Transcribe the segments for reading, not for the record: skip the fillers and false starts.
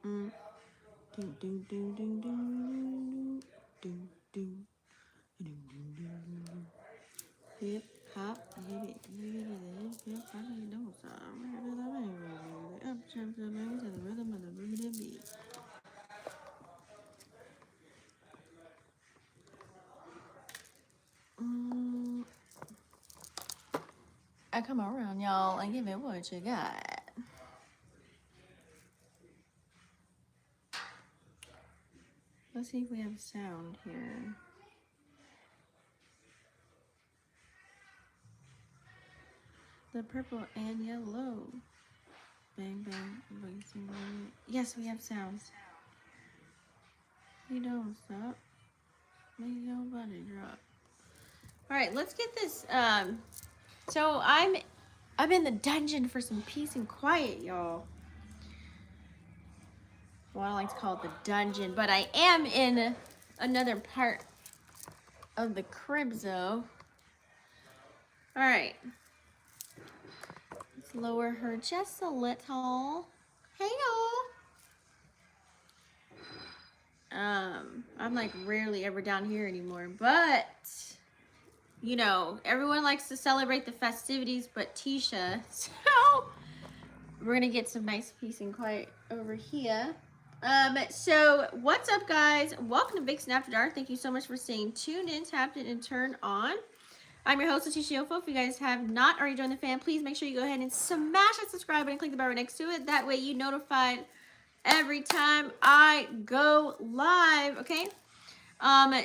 Hip hop, hip it, hip hop, you know up jump the legs to the rhythm of the booty beat. I come around, y'all, and give it what you got. Let's see if we have sound here. The purple and yellow. Bang, bang. Yes, we have sounds. You don't stop. Make your body drop. All right, let's get this. So I'm in the dungeon for some peace and quiet, y'all. Well, I don't like to call it the dungeon, but I am in another part of the crib, though. All right. Let's lower her just a little. Hey, y'all. I'm like rarely ever down here anymore, but you know, everyone likes to celebrate the festivities, but Tisha, so we're gonna get some nice peace and quiet over here. So what's up, guys? Welcome to Vixen After Dark. Thank you so much for staying tuned in, tapped in, and turned on. I'm your host, Tisha Yofo. If you guys have not already joined the fam, please make sure you go ahead and smash that subscribe button and click the bell right next to it. That way you're notified every time I go live, okay?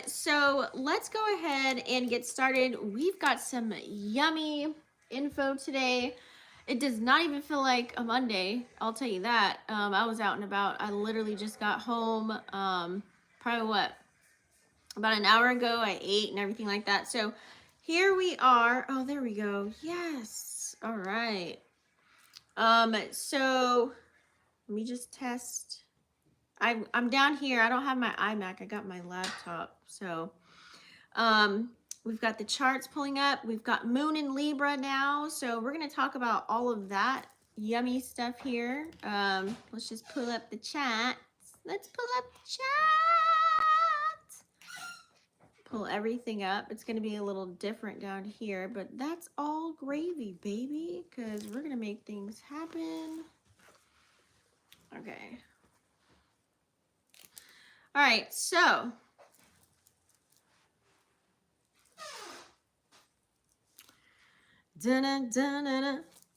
So let's go ahead and get started. We've got some yummy info today. It does not even feel like a Monday, I'll tell you that. I was out and about. I literally just got home, probably what, about an hour ago. I ate and everything like that. So here we are. Oh, there we go. Yes. All right. So let me just test. I'm down here. I don't have my iMac. I got my laptop. So we've got the charts pulling up. We've got Moon in Libra now. So we're going to talk about all of that yummy stuff here. Let's just pull up the chat. Let's pull up the chat. Pull everything up. It's going to be a little different down here, but that's all gravy, baby, because we're going to make things happen. Okay. All right, so all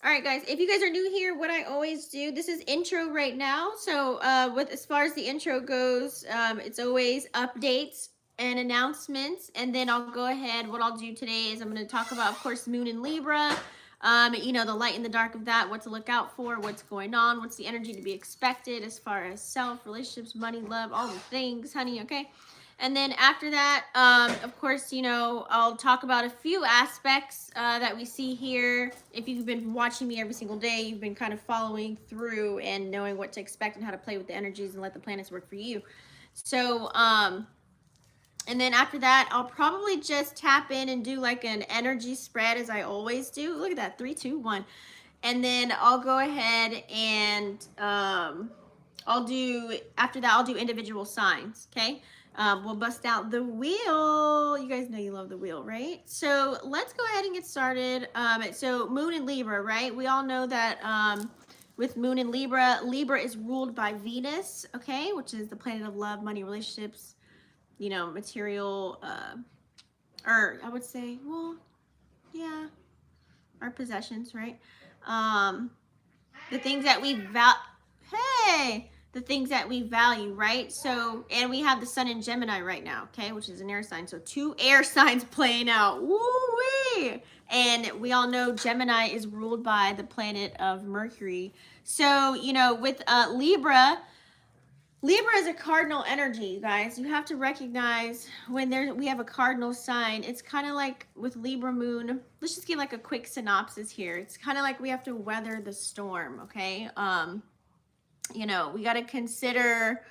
right, guys, if you guys are new here, what I always do, this is intro right now. So with as far as the intro goes, it's always updates and announcements, and then I'll go ahead. What I'll do today is I'm going to talk about, of course, Moon in Libra. You know, the light and the dark of that, what to look out for, what's going on, what's the energy to be expected as far as self, relationships, money, love, all the things, honey, okay? And then after that, of course, you know, I'll talk about a few aspects that we see here. If you've been watching me every single day, you've been kind of following through and knowing what to expect and how to play with the energies and let the planets work for you. So, and then after that, I'll probably just tap in and do like an energy spread as I always do. Look at that, 3, 2, 1. And then I'll go ahead and I'll do, after that, I'll do individual signs, okay? We'll bust out the wheel. You guys know you love the wheel, right? So let's go ahead and get started. So Moon in Libra, right? We all know that with Moon in Libra, Libra is ruled by Venus, okay? Which is the planet of love, money, relationships, you know, material, or I would say, well, yeah, our possessions, right? The things that we the things that we value, right? So, and we have the sun in Gemini right now, okay, which is an air sign. So 2 air signs playing out. Woo-wee! And we all know Gemini is ruled by the planet of Mercury. So, you know, with Libra is a cardinal energy, you guys. You have to recognize when we have a cardinal sign, it's kind of like with Libra moon. Let's just give like a quick synopsis here. It's kind of like we have to weather the storm, okay? You know, we got to consider,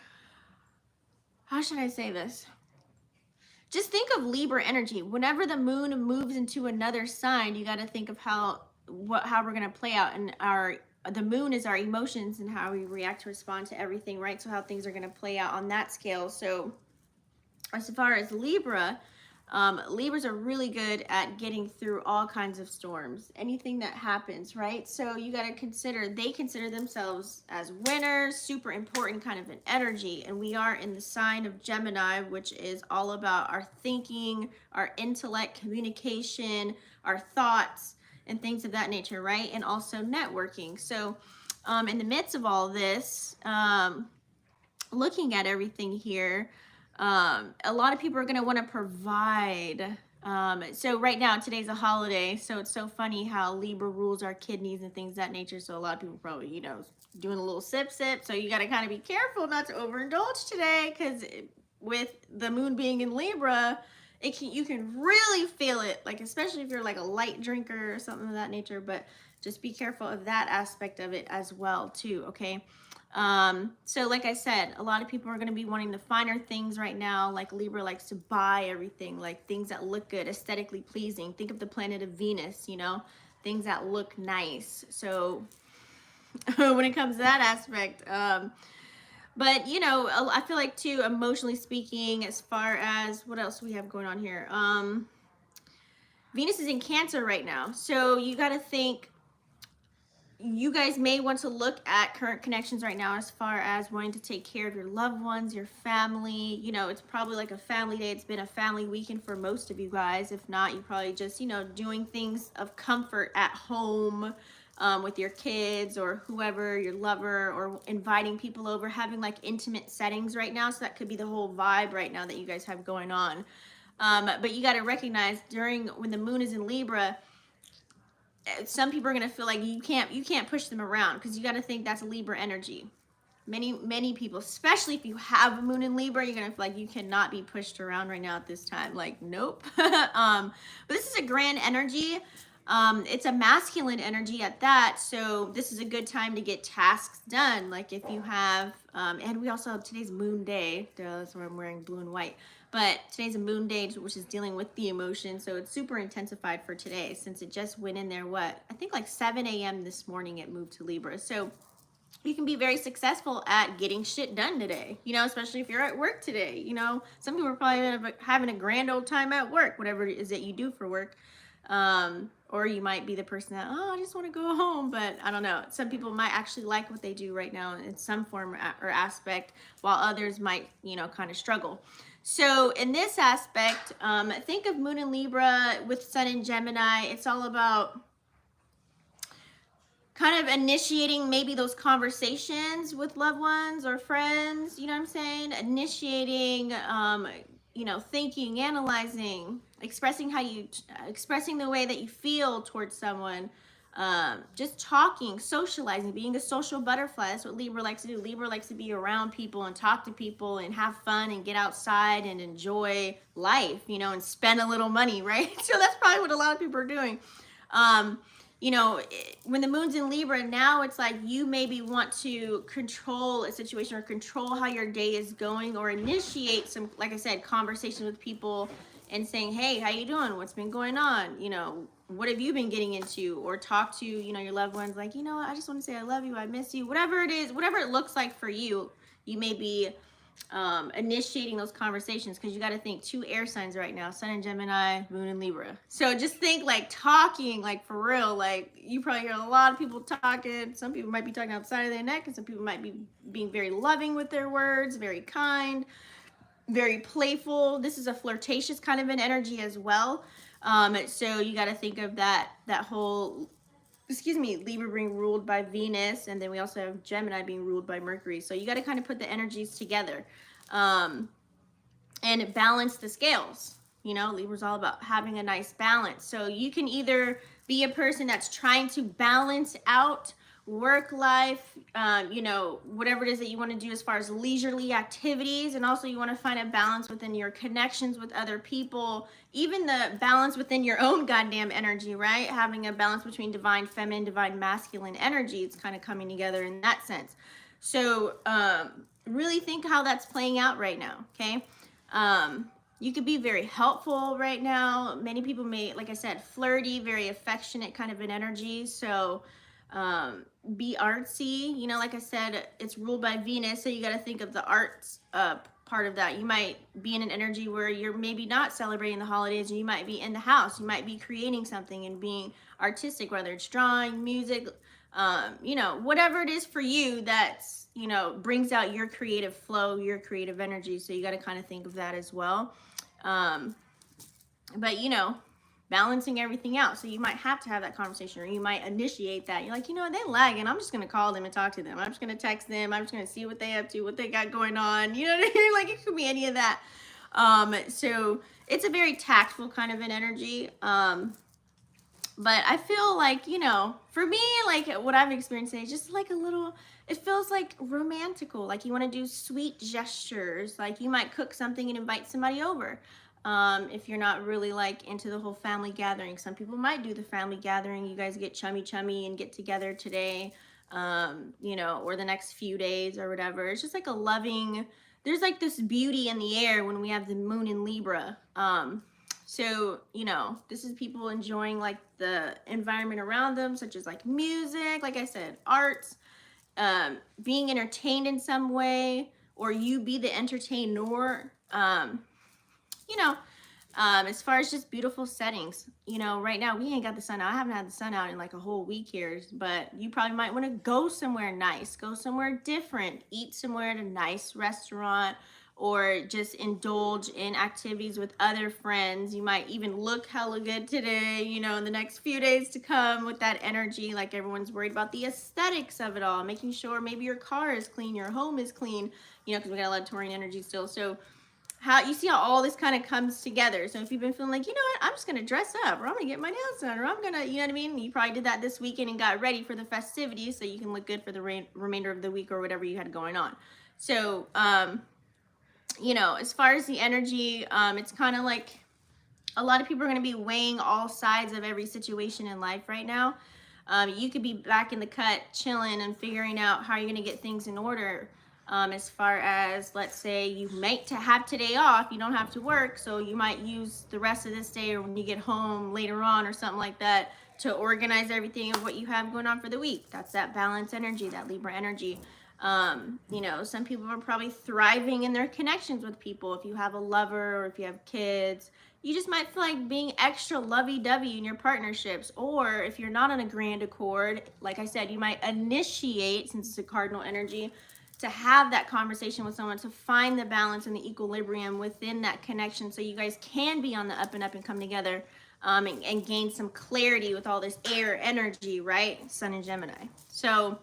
how should I say this? Just think of Libra energy. Whenever the moon moves into another sign, you got to think of how we're going to play out in our the moon is our emotions and how we react to respond to everything, right? So how things are going to play out on that scale. So as far as Libra, Libras are really good at getting through all kinds of storms, anything that happens, right? So you got to consider, they consider themselves as winners, super important kind of an energy. And we are in the sign of Gemini, which is all about our thinking, our intellect, communication, our thoughts, and things of that nature, right? And also networking. So in the midst of all this, looking at everything here, a lot of people are going to want to provide. So right now, today's a holiday, so it's so funny how Libra rules our kidneys and things of that nature. So a lot of people probably, you know, doing a little sip. So you got to kind of be careful not to overindulge today, because with the moon being in Libra, you can really feel it, like especially if you're like a light drinker or something of that nature. But just be careful of that aspect of it as well too. Okay. So like I said, a lot of people are going to be wanting the finer things right now. Like Libra likes to buy everything, like things that look good, aesthetically pleasing. Think of the planet of Venus, you know, things that look nice. So when it comes to that aspect, but you know, I feel like too, emotionally speaking, as far as what else we have going on here, Venus is in Cancer right now. So you got to think, you guys may want to look at current connections right now as far as wanting to take care of your loved ones, your family. You know, it's probably like a family day. It's been a family weekend for most of you guys. If not, you probably just, you know, doing things of comfort at home with your kids or whoever, your lover, or inviting people over, having like intimate settings right now. So that could be the whole vibe right now that you guys have going on. But you got to recognize when the moon is in Libra, some people are going to feel like you can't push them around, because you got to think that's Libra energy. Many people, especially if you have a moon in Libra, you're going to feel like you cannot be pushed around right now at this time. Like, nope. But this is a grand energy. It's a masculine energy at that. So this is a good time to get tasks done. Like if you have, and we also have today's moon day. That's why I'm wearing blue and white. But today's a moon day, which is dealing with the emotion. So it's super intensified for today, since it just went in there, I think like 7 a.m. this morning, it moved to Libra. So you can be very successful at getting shit done today, you know, especially if you're at work today. You know, some people are probably having a grand old time at work, whatever it is that you do for work. Or you might be the person that, oh, I just want to go home. But I don't know. Some people might actually like what they do right now in some form or aspect, while others might, you know, kind of struggle. So in this aspect, think of Moon in Libra with Sun in Gemini. It's all about kind of initiating maybe those conversations with loved ones or friends, you know what I'm saying? Initiating, you know, thinking, analyzing, expressing the way that you feel towards someone, just talking, socializing, being a social butterfly. That's what Libra likes to do. Libra likes to be around people and talk to people and have fun and get outside and enjoy life, you know, and spend a little money, right? So that's probably what a lot of people are doing. You know, when the moon's in Libra, now it's like you maybe want to control a situation or control how your day is going, or initiate some, like I said, conversation with people and saying, hey, how you doing? What's been going on? You know, what have you been getting into? Or talk to, you know, your loved ones, like, you know, I just want to say I love you, I miss you, whatever it is, whatever it looks like for you. You may be initiating those conversations, because you got to think 2 air signs right now, Sun in Gemini, Moon in Libra. So just think like talking, like for real, like you probably hear a lot of people talking. Some people might be talking outside of their neck, and some people might be being very loving with their words, very kind, very playful. This is a flirtatious kind of an energy as well. So you got to think of that whole, Libra being ruled by Venus, and then we also have Gemini being ruled by Mercury. So you got to kind of put the energies together, and balance the scales. You know, Libra's all about having a nice balance. So you can either be a person that's trying to balance out work life, you know, whatever it is that you want to do as far as leisurely activities, and also you want to find a balance within your connections with other people, even the balance within your own goddamn energy, right? Having a balance between divine feminine, divine masculine energy. It's kind of coming together in that sense. So really think how that's playing out right now. Okay. You could be very helpful right now. Many people may, like I said, flirty, very affectionate kind of an energy. So be artsy. You know, like I said, it's ruled by Venus, so you got to think of the arts part of that. You might be in an energy where you're maybe not celebrating the holidays, and you might be in the house. You might be creating something and being artistic, whether it's drawing, music, you know, whatever it is for you that's, you know, brings out your creative flow, your creative energy. So you got to kind of think of that as well. But, you know, balancing everything out. So you might have to have that conversation, or you might initiate that. You're like, you know what, they're lagging. I'm just going to call them and talk to them. I'm just going to text them. I'm just going to see what they up to, what they got going on. You know what I mean? Like, it could be any of that. So it's a very tactful kind of an energy. But I feel like, you know, for me, like what I've experienced today, just like a little, it feels like romantical. Like you want to do sweet gestures. Like you might cook something and invite somebody over. If you're not really like into the whole family gathering, some people might do the family gathering. You guys get chummy and get together today, you know, or the next few days or whatever. It's just like a loving, there's like this beauty in the air when we have the moon in Libra. So, you know, this is people enjoying like the environment around them, such as like music, like I said, arts, being entertained in some way, or you be the entertainer. You know, as far as just beautiful settings, you know, right now we ain't got the sun out. I haven't had the sun out in like a whole week here, but you probably might want to go somewhere nice, go somewhere different, eat somewhere at a nice restaurant, or just indulge in activities with other friends. You might even look hella good today, you know, in the next few days to come with that energy. Like everyone's worried about the aesthetics of it all, making sure maybe your car is clean, your home is clean, you know, because we got a lot of Taurian energy still. So how you see how all this kind of comes together. So if you've been feeling like, you know what, I'm just gonna dress up, or I'm gonna get my nails done, or I'm gonna, you know what I mean, you probably did that this weekend and got ready for the festivities so you can look good for the remainder of the week or whatever you had going on. So you know, as far as the energy, it's kind of like a lot of people are going to be weighing all sides of every situation in life right now. You could be back in the cut chilling and figuring out how you're going to get things in order. As far as, let's say you might to have today off, you don't have to work, so you might use the rest of this day or when you get home later on or something like that to organize everything of what you have going on for the week. That's that balance energy, that Libra energy. You know, some people are probably thriving in their connections with people. If you have a lover or if you have kids, you just might feel like being extra lovey-dovey in your partnerships. Or if you're not on a grand accord, like I said, you might initiate, since it's a cardinal energy, to have that conversation with someone to find the balance and the equilibrium within that connection, so you guys can be on the up and come together, and gain some clarity with all this air energy, right? Sun and Gemini. So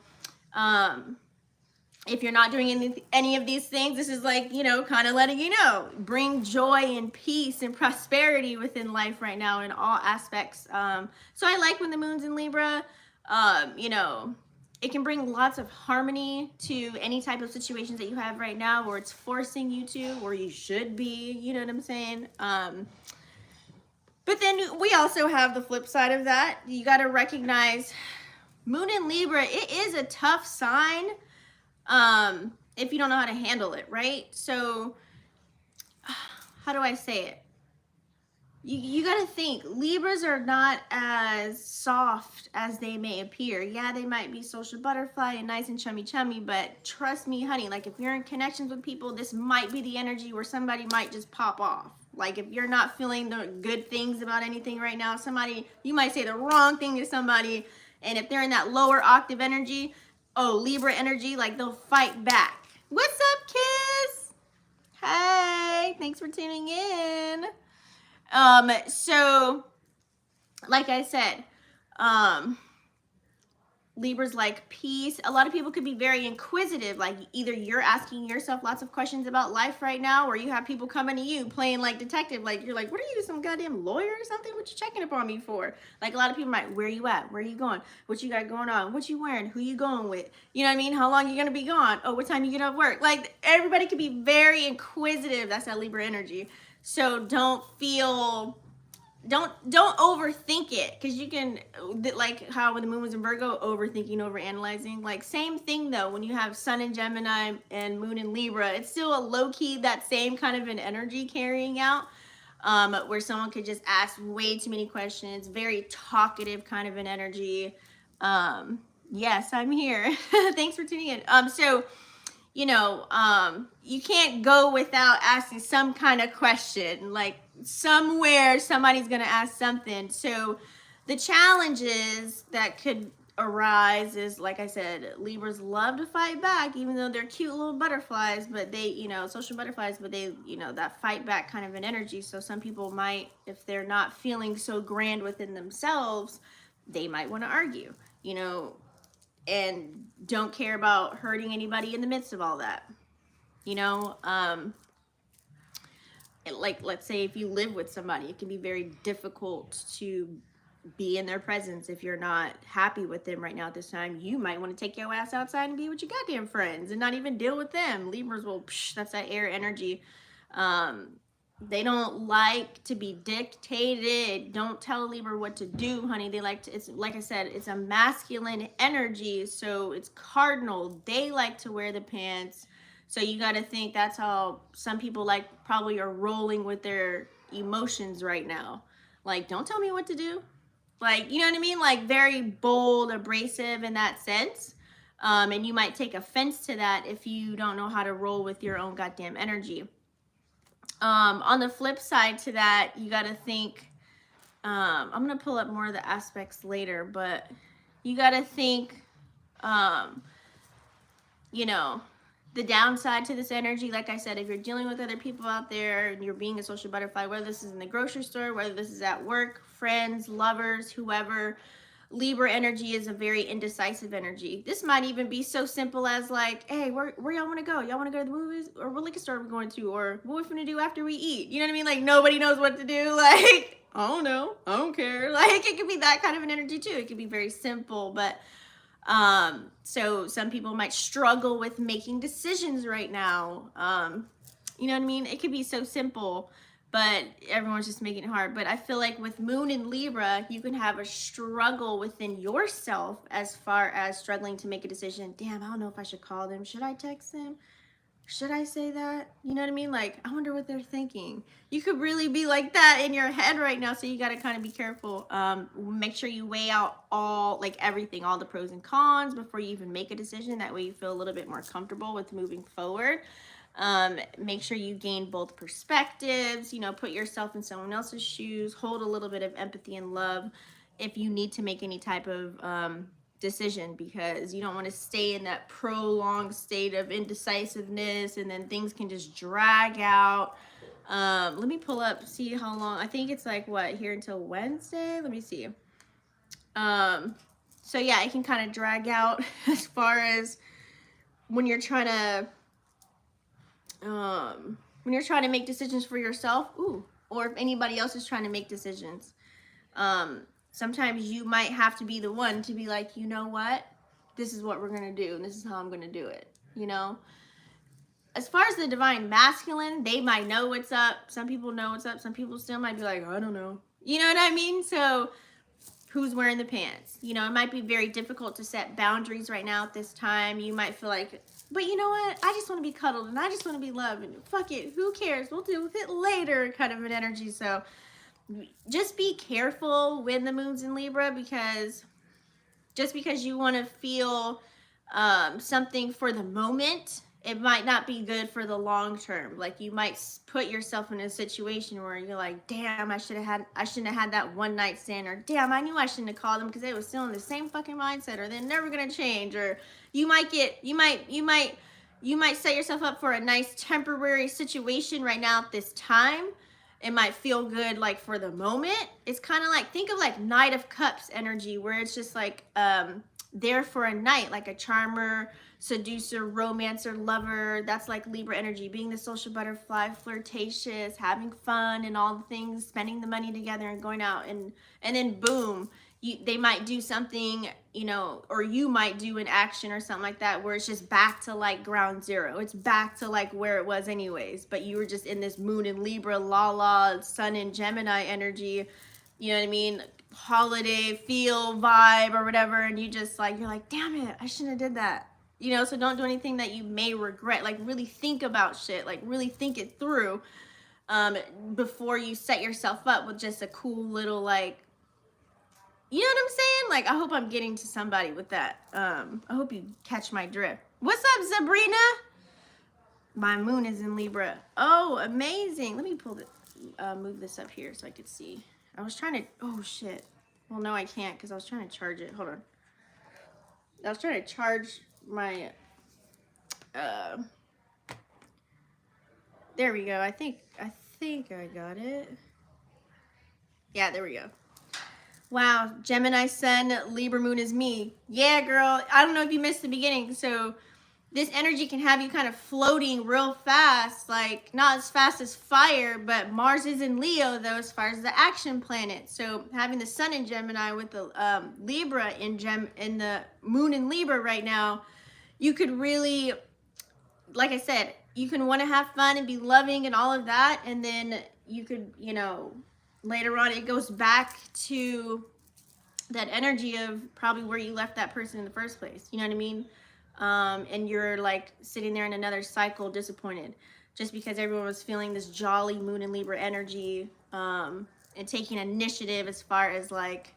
if you're not doing any of these things, this is like, you know, kind of letting you know, bring joy and peace and prosperity within life right now in all aspects. So I like when the moon's in Libra. You know, it can bring lots of harmony to any type of situations that you have right now, where it's forcing you to, or you should be, you know what I'm saying? But then we also have the flip side of that. You got to recognize moon in Libra, it is a tough sign. If you don't know how to handle it, right? So how do I say it? You got to think, Libras are not as soft as they may appear. Yeah, they might be social butterfly and nice and chummy, but trust me, honey, like if you're in connections with people, this might be the energy where somebody might just pop off. Like if you're not feeling the good things about anything right now, you might say the wrong thing to somebody, and if they're in that lower octave energy, oh, Libra energy, like they'll fight back. What's up, Kiss? Hey, thanks for tuning in. So like I said, Libra's like peace. A lot of people could be very inquisitive. Like either you're asking yourself lots of questions about life right now, or you have people coming to you playing like detective. Like you're like, what are you, some goddamn lawyer or something? What you checking up on me for? Like a lot of people might, where you at? Where you going? What you got going on? What you wearing? Who you going with? You know what I mean? How long you gonna be gone? Oh, what time you get off work? Like everybody could be very inquisitive. That's that Libra energy. So don't overthink it, because you can, like how when the moon was in Virgo, overthinking, overanalyzing. Like same thing though, when you have Sun in Gemini and Moon in Libra, it's still a low-key, that same kind of an energy carrying out, where someone could just ask way too many questions, very talkative kind of an energy. Yes, I'm here. Thanks for tuning in. So, you can't go without asking some kind of question. Like somewhere somebody's gonna ask something. So the challenges that could arise is, like I said, Libras love to fight back, even though they're cute little butterflies, but they, social butterflies, but they, that fight back kind of an energy. So some people might, if they're not feeling so grand within themselves, they might want to argue, and don't care about hurting anybody in the midst of all that. Like, let's say if you live with somebody, it can be very difficult to be in their presence if you're not happy with them right now at this time. You might want to take your ass outside and be with your goddamn friends and not even deal with them. Libras will, that's that air energy. They don't like to be dictated. Don't tell a Libra what to do, honey. They like to, it's like I said, it's a masculine energy, so it's cardinal. They like to wear the pants. So you got to think that's how some people like probably are rolling with their emotions right now. Like, don't tell me what to do. Like, you know what I mean? Like, very bold, abrasive in that sense. And you might take offense to that if you don't know how to roll with your own goddamn energy. On the flip side to that, you got to think, I'm going to pull up more of the aspects later, but you got to think, the downside to this energy, like I said, if you're dealing with other people out there and you're being a social butterfly, whether this is in the grocery store, whether this is at work, friends, lovers, whoever, Libra energy is a very indecisive energy. This might even be so simple as like, hey, where y'all want to go? Y'all want to go to the movies, or what liquor store we're going to, or what we're going to do after we eat? You know what I mean? Like, nobody knows what to do. Like, I don't know. I don't care. Like, it could be that kind of an energy too. It could be very simple, but so some people might struggle with making decisions right now. You know what I mean? It could be so simple, but everyone's just making it hard. But I feel like with Moon in Libra, you can have a struggle within yourself as far as struggling to make a decision. Damn, I don't know if I should call them. Should I text them? Should I say that? You know what I mean? Like, I wonder what they're thinking. You could really be like that in your head right now, so you got to kind of be careful. Make sure you weigh out all, like everything, all the pros and cons before you even make a decision. That way you feel a little bit more comfortable with moving forward. Make sure you gain both perspectives, put yourself in someone else's shoes, hold a little bit of empathy and love if you need to make any type of decision, because you don't want to stay in that prolonged state of indecisiveness and then things can just drag out. Let me pull up, see how long. I think it's like, what, here until Wednesday? Let me see. So yeah, it can kind of drag out as far as when you're trying to make decisions for yourself, or if anybody else is trying to make decisions. Sometimes you might have to be the one to be like, you know what? This is what we're going to do, and this is how I'm going to do it, As far as the divine masculine, they might know what's up. Some people know what's up. Some people still might be like, I don't know. You know what I mean? So who's wearing the pants? It might be very difficult to set boundaries right now at this time. You might feel like, but you know what? I just want to be cuddled, and I just want to be loved, and fuck it. Who cares? We'll deal with it later kind of an energy. So just be careful when the moon's in Libra, because just because you want to feel something for the moment, it might not be good for the long term. Like, you might put yourself in a situation where you're like, damn, I shouldn't have had that one night stand, or damn, I knew I shouldn't have called them because they were still in the same fucking mindset, or they're never gonna change. Or you might set yourself up for a nice temporary situation right now at this time. It might feel good, like, for the moment. It's kind of like, think of like Knight of Cups energy, where it's just like there for a night, like a charmer, seducer, romancer, lover. That's like Libra energy, being the social butterfly, flirtatious, having fun and all the things, spending the money together and going out, and then boom, they might do something, or you might do an action or something like that, where it's just back to like ground zero. It's back to like where it was anyways, but you were just in this Moon in Libra, sun in Gemini energy, you know what I mean, holiday feel vibe or whatever, and you're like, damn it, I shouldn't have did that. So don't do anything that you may regret. Like, really think about shit, like really think it through before you set yourself up with just a cool little, like, You know what I'm saying? Like, I hope I'm getting to somebody with that. I hope you catch my drift. What's up, Sabrina? My moon is in Libra. Oh, amazing. Let me pull this, move this up here so I could see. I was trying to, oh shit. Well, no, I can't because I was trying to charge it. Hold on. I was trying to charge my, there we go. I think I got it. Yeah, there we go. Wow, Gemini Sun, Libra Moon is me. Yeah, girl. I don't know if you missed the beginning. So this energy can have you kind of floating real fast, like not as fast as fire, but Mars is in Leo though, as far as the action planet. So having the Sun in Gemini with the Libra in the Moon in Libra right now, you could really, like I said, you can want to have fun and be loving and all of that, and then you could, you know, later on it goes back to that energy of probably where you left that person in the first place. You know what I mean? And you're like sitting there in another cycle disappointed just because everyone was feeling this jolly Moon and Libra energy, and taking initiative as far as like,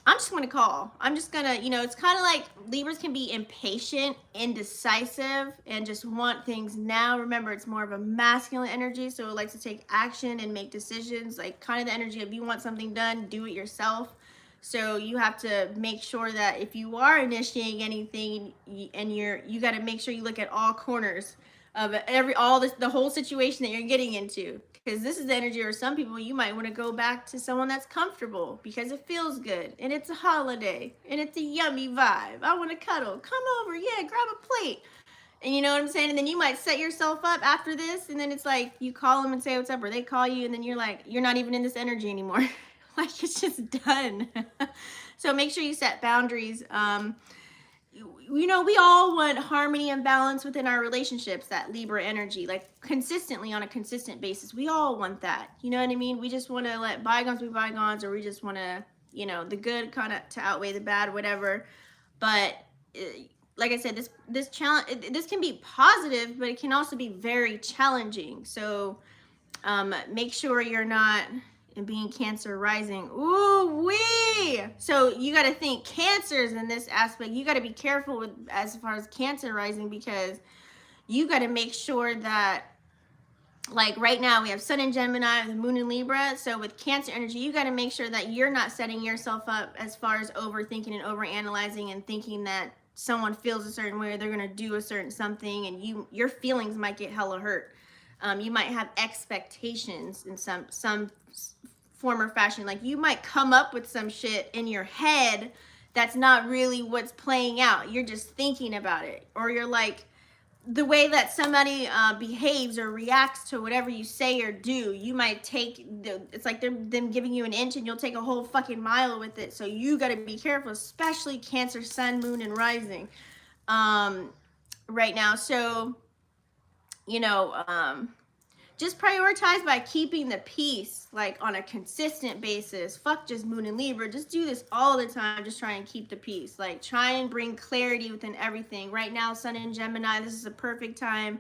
I'm just gonna call. I'm just gonna, you know, it's kind of like Libras can be impatient, indecisive, and just want things now. Remember, it's more of a masculine energy, so it likes to take action and make decisions. Like kind of the energy of you want something done, do it yourself. So you have to make sure that if you are initiating anything, and you got to make sure you look at all corners of the whole situation that you're getting into, because this is the energy where some people, you might want to go back to someone that's comfortable because it feels good and it's a holiday and it's a yummy vibe. I want to cuddle. Come over, yeah, grab a plate. And you know what I'm saying? And then you might set yourself up after this, and then it's like you call them and say what's up, or they call you, and then you're like, you're not even in this energy anymore. Like it's just done. So make sure you set boundaries. You know, we all want harmony and balance within our relationships, that Libra energy, like consistently on a consistent basis. We all want that. You know what I mean? We just want to let bygones be bygones, or we just want to, you know, the good kind of to outweigh the bad, whatever. But like I said, this challenge, this can be positive, but it can also be very challenging. So make sure you're not, and being Cancer rising. Ooh wee! So you got to think Cancers in this aspect. You got to be careful with as far as Cancer rising, because you got to make sure that, like right now we have Sun in Gemini, the Moon in Libra. So with Cancer energy, you got to make sure that you're not setting yourself up as far as overthinking and overanalyzing and thinking that someone feels a certain way or they're gonna do a certain something, and your feelings might get hella hurt. You might have expectations in some form or fashion. Like you might come up with some shit in your head that's not really what's playing out. You're just thinking about it, or you're like, the way that somebody behaves or reacts to whatever you say or do, you might take it's like them giving you an inch and you'll take a whole fucking mile with it. So you got to be careful, especially Cancer, Sun, Moon, and Rising right now. So you know, just prioritize by keeping the peace, like on a consistent basis. Fuck just Moon and Libra. Just do this all the time. Just try and keep the peace. Like try and bring clarity within everything. Right now, Sun in Gemini, this is a perfect time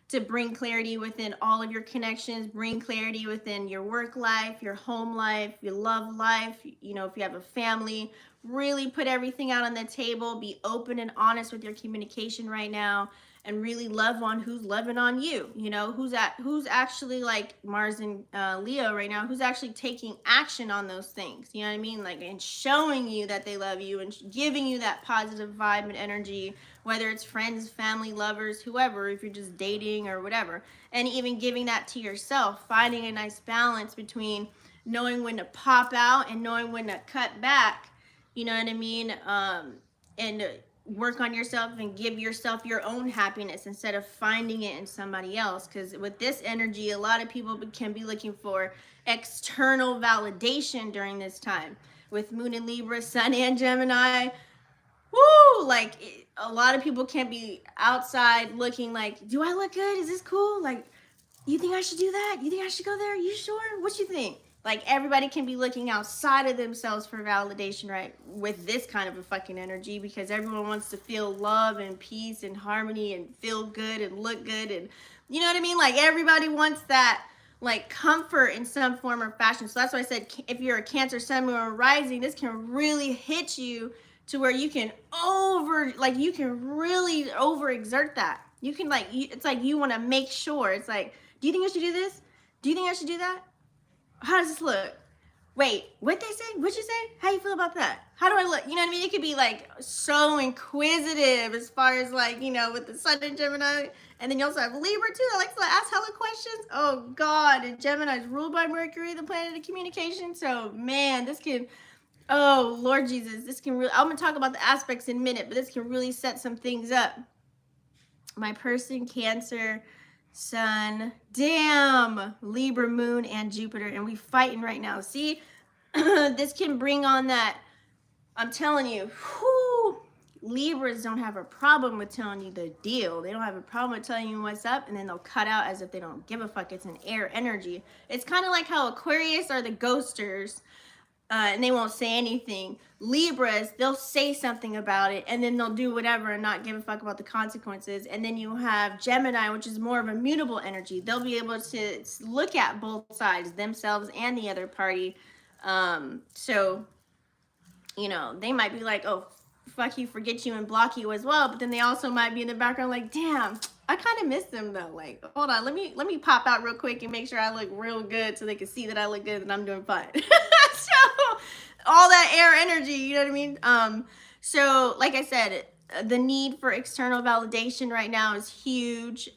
to bring clarity within all of your connections. Bring clarity within your work life, your home life, your love life. You know, if you have a family, really put everything out on the table. Be open and honest with your communication right now. And really love on who's loving on you. You know, who's actually like Mars and Leo right now, who's actually taking action on those things. You know what I mean? Like, and showing you that they love you and giving you that positive vibe and energy, whether it's friends, family, lovers, whoever, if you're just dating or whatever. And even giving that to yourself, finding a nice balance between knowing when to pop out and knowing when to cut back. You know what I mean? And work on yourself and give yourself your own happiness instead of finding it in somebody else. Because with this energy, a lot of people can be looking for external validation during this time. With Moon in Libra, Sun and Gemini, woo! Like a lot of people can be outside looking like, do I look good? Is this cool? Like, you think I should do that? You think I should go there? You sure? What you think? Like everybody can be looking outside of themselves for validation, right? With this kind of a fucking energy, because everyone wants to feel love and peace and harmony and feel good and look good. And you know what I mean? Like everybody wants that like comfort in some form or fashion. So that's why I said if you're a Cancer, Sun, Moon, or Rising, this can really hit you to where you can you can really overexert that. You can it's like you want to make sure. It's like, do you think I should do this? Do you think I should do that? How does this look? Wait, what they say? What'd you say? How you feel about that? How do I look? You know what I mean? It could be like so inquisitive as far as like, you know, with the Sun in Gemini. And then you also have Libra too. I like to ask hella questions. Oh God, and Gemini is ruled by Mercury, the planet of communication. So man, this can, oh Lord Jesus, this can really, I'm gonna talk about the aspects in a minute, but this can really set some things up. My person, Cancer, Sun, damn, Libra, Moon, and Jupiter, and we fighting right now. See, this can bring on that. I'm telling you, whew, Libras don't have a problem with telling you the deal. They don't have a problem with telling you what's up, and then they'll cut out as if they don't give a fuck. It's an air energy. It's kind of like how Aquarius are the ghosters, and they won't say anything. Libras, they'll say something about it, and then they'll do whatever and not give a fuck about the consequences. And then you have Gemini, which is more of a mutable energy. They'll be able to look at both sides, themselves and the other party. So, you know, they might be like, oh, fuck you, forget you, and block you as well. But then they also might be in the background like, damn, I kind of miss them though. Like, hold on, let me pop out real quick and make sure I look real good so they can see that I look good and I'm doing fine. So all that air energy, you know what I mean? So like I said, the need for external validation right now is huge.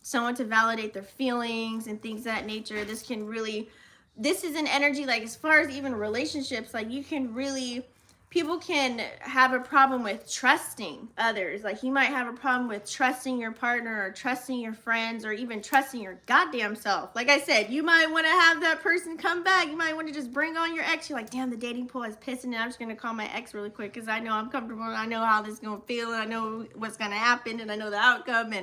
Someone to validate their feelings and things of that nature. This can really, this is an energy, like as far as even relationships, like you can really, people can have a problem with trusting others. Like you might have a problem with trusting your partner or trusting your friends or even trusting your goddamn self. Like I said, you might want to have that person come back. You might want to just bring on your ex. You're like, damn, the dating pool is pissing, and I'm just going to call my ex really quick because I know I'm comfortable and I know how this is going to feel and I know what's going to happen and I know the outcome.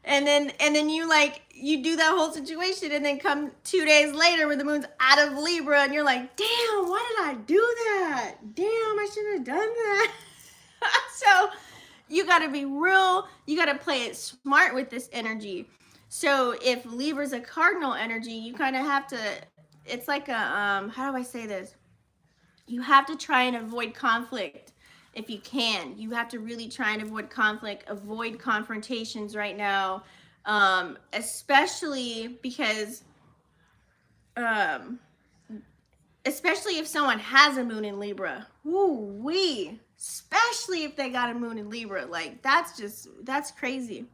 And then you do that whole situation, and then come 2 days later when the moon's out of Libra and you're like, damn, why did I do that? Damn, I shouldn't have done that. So you got to be real, you got to play it smart with this energy. So if Libra's a cardinal energy, you kind of have to, it's like a, how do I say this? You have to try and avoid conflict. If you can, you have to really try and avoid conflict, avoid confrontations right now, especially because, especially if someone has a moon in Libra. Woo-wee. Especially if they got a moon in Libra. Like, that's crazy.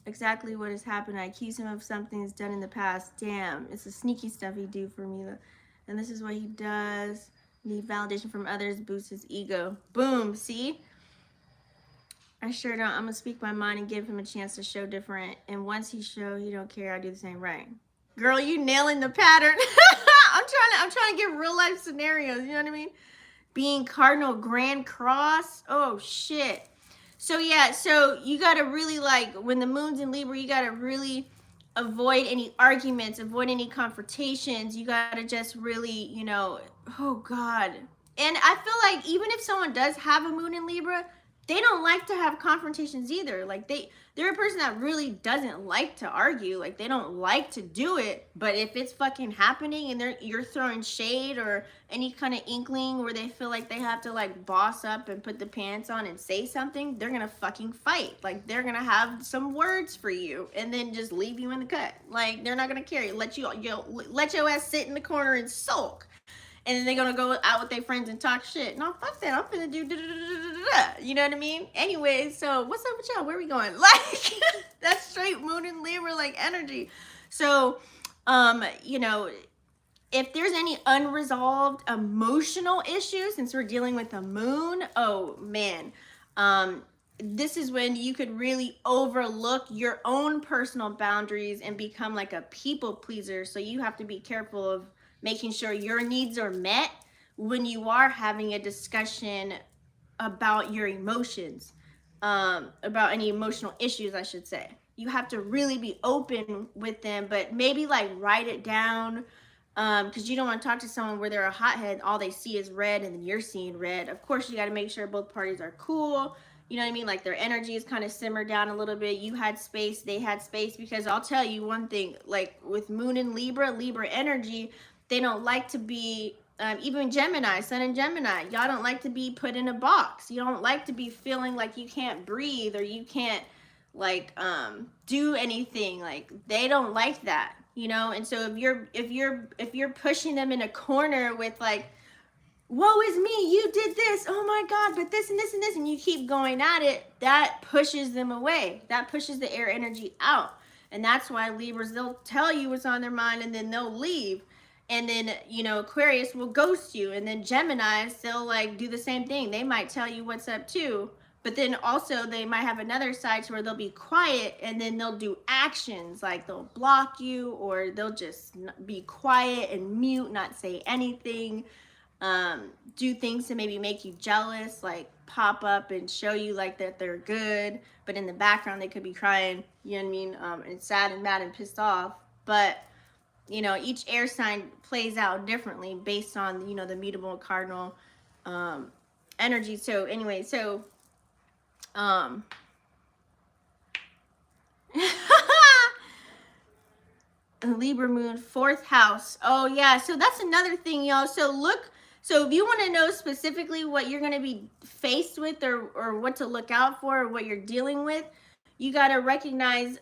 Exactly what has happened. I accuse him of something he's done in the past. Damn, it's the sneaky stuff he do for me. And this is what he does. Need validation from others, boost his ego. Boom, see? I sure don't. I'm gonna speak my mind and give him a chance to show different. And once he show he don't care, I do the same. Right. Girl, you nailing the pattern. I'm trying to get real life scenarios, you know what I mean? Being Cardinal Grand Cross. Oh shit. So yeah, so you gotta really, like, when the moon's in Libra, you gotta really avoid any arguments, avoid any confrontations. You gotta just really, you know, oh God. And I feel like even if someone does have a moon in Libra, they don't like to have confrontations either. Like they're a person that really doesn't like to argue. Like they don't like to do it. But if it's fucking happening and you're throwing shade or any kind of inkling where they feel like they have to like boss up and put the pants on and say something, they're gonna fucking fight. Like they're gonna have some words for you and then just leave you in the cut. Like they're not gonna care. Let your ass sit in the corner and sulk. And then they're gonna go out with their friends and talk shit. No, fuck that. I'm gonna do you know what I mean? Anyway, so what's up with y'all? Where are we going? Like that's straight moon and Libra like energy. So you know, if there's any unresolved emotional issues, since we're dealing with the moon, oh man, this is when you could really overlook your own personal boundaries and become like a people pleaser. So you have to be careful of making sure your needs are met when you are having a discussion about your emotions, about any emotional issues, I should say. You have to really be open with them, but maybe like write it down, because you don't want to talk to someone where they're a hothead, all they see is red and then you're seeing red. Of course, you got to make sure both parties are cool. You know what I mean? Like their energy is kind of simmered down a little bit. You had space, they had space, because I'll tell you one thing, like with Moon in Libra, Libra energy, they don't like to be, even Gemini, Sun in Gemini, y'all don't like to be put in a box. You don't like to be feeling like you can't breathe, or you can't like do anything. Like they don't like that, you know? And so if you're pushing them in a corner with like, woe is me, you did this, oh my God, but this and this and this, and you keep going at it, that pushes them away. That pushes the air energy out. And that's why Libras, they'll tell you what's on their mind and then they'll leave. And then, you know, Aquarius will ghost you. And then Geminis, they'll like do the same thing. They might tell you what's up too. But then also they might have another side to where they'll be quiet and then they'll do actions, like they'll block you, or they'll just be quiet and mute, not say anything. Do things to maybe make you jealous, like pop up and show you like that they're good, but in the background they could be crying, you know what I mean, and sad and mad and pissed off. But you know, each air sign plays out differently based on, you know, the mutable cardinal energy. So anyway, so Libra moon, 4th house. Oh yeah, so that's another thing, y'all. So if you want to know specifically what you're going to be faced with, or what to look out for, or what you're dealing with, you got to recognize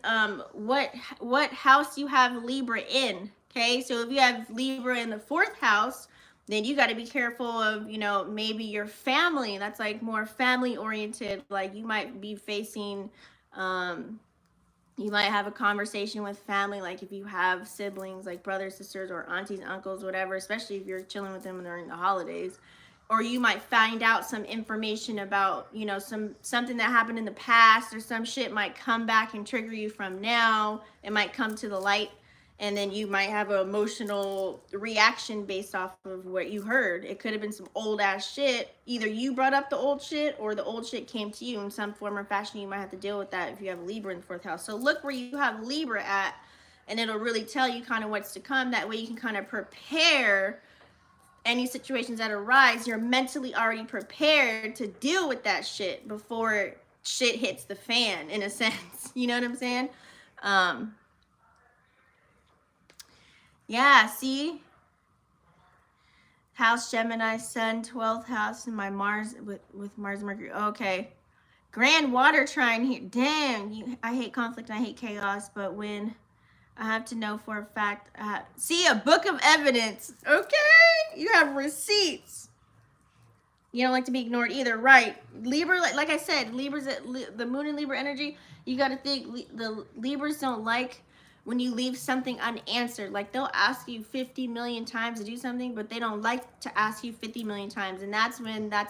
what house you have Libra in. Okay, so if you have Libra in the 4th house, then you got to be careful of, you know, maybe your family. That's like more family oriented. Like you might be facing, you might have a conversation with family, like if you have siblings, like brothers, sisters, or aunties, uncles, whatever, especially if you're chilling with them during the holidays. Or you might find out some information about, you know, something that happened in the past, or some shit might come back and trigger you from now. It might come to the light, and then you might have an emotional reaction based off of what you heard. It could have been some old ass shit. Either you brought up the old shit, or the old shit came to you in some form or fashion. You might have to deal with that if you have Libra in the 4th house. So look where you have Libra at, and it'll really tell you kind of what's to come. That way you can kind of prepare any situations that arise. You're mentally already prepared to deal with that shit before shit hits the fan, in a sense. You know what I'm saying? Yeah, see? House Gemini, Sun, 12th house, and my Mars with Mars and Mercury. Okay. Grand water trine here. Damn, I hate conflict, I hate chaos, but when I have to know for a fact, see, a book of evidence. Okay, you have receipts. You don't like to be ignored either, right? Libra, like I said, Libra's the moon in Libra energy. You got to think the Libras don't like when you leave something unanswered. Like they'll ask you 50 million times to do something, but they don't like to ask you 50 million times. And that's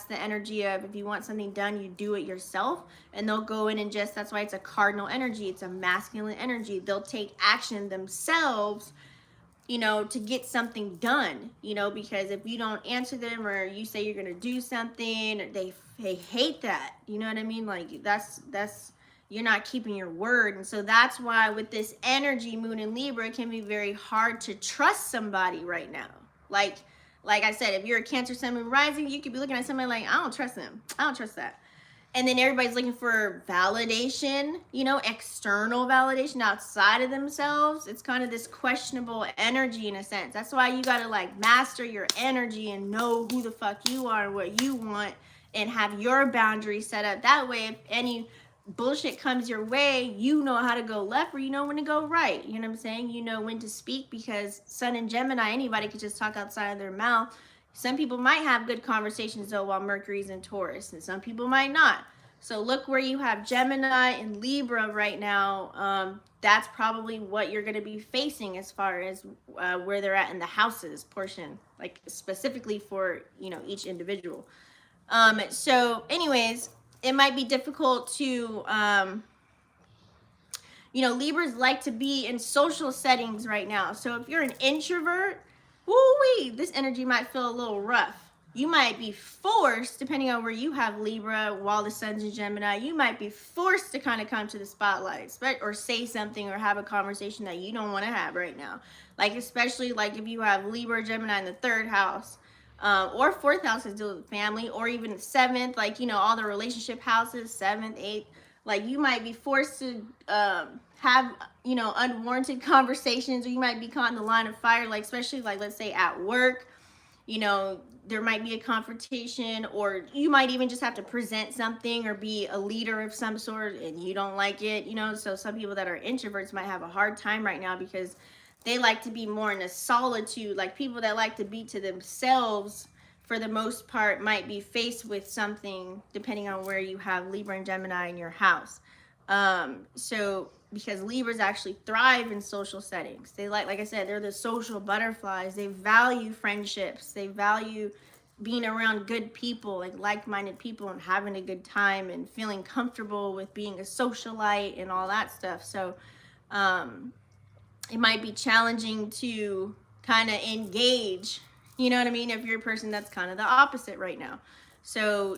the energy of, if you want something done, you do it yourself. And they'll go in and just, that's why it's a cardinal energy. It's a masculine energy. They'll take action themselves, you know, to get something done, you know, because if you don't answer them, or you say you're going to do something, they hate that. You know what I mean? Like that's, you're not keeping your word. And so that's why with this energy, Moon in Libra, it can be very hard to trust somebody right now. Like I said, if you're a Cancer, Sun, Moon rising, you could be looking at somebody like, I don't trust them. I don't trust that. And then everybody's looking for validation, you know, external validation outside of themselves. It's kind of this questionable energy in a sense. That's why you got to like master your energy and know who the fuck you are and what you want, and have your boundaries set up. That way, if any bullshit comes your way, you know how to go left, or you know when to go right. You know what I'm saying? You know when to speak, because Sun in Gemini, anybody could just talk outside of their mouth. Some people might have good conversations though while Mercury's in Taurus, and some people might not. So look where you have Gemini and Libra right now. That's probably what you're going to be facing as far as where they're at in the houses portion, like specifically for, you know, each individual. So anyways, it might be difficult to, you know, Libras like to be in social settings right now. So if you're an introvert, woo-wee, this energy might feel a little rough. You might be forced, depending on where you have Libra, while the Sun's in Gemini, you might be forced to kind of come to the spotlight, or say something, or have a conversation that you don't want to have right now. Like, especially like if you have Libra, Gemini in the 3rd house, or fourth house is dealing with family, or even the seventh, like, you know, all the relationship houses, seventh, eighth. Like, you might be forced to have, you know, unwarranted conversations, or you might be caught in the line of fire, like, especially, like, let's say at work, you know, there might be a confrontation, or you might even just have to present something or be a leader of some sort and you don't like it, you know. So some people that are introverts might have a hard time right now because they like to be more in a solitude. Like, people that like to be to themselves for the most part might be faced with something, depending on where you have Libra and Gemini in your house. So because Libras actually thrive in social settings. They like I said, they're the social butterflies. They value friendships. They value being around good people, like-minded people, and having a good time and feeling comfortable with being a socialite and all that stuff. So it might be challenging to kind of engage, you know what I mean, if you're a person that's kind of the opposite right now. So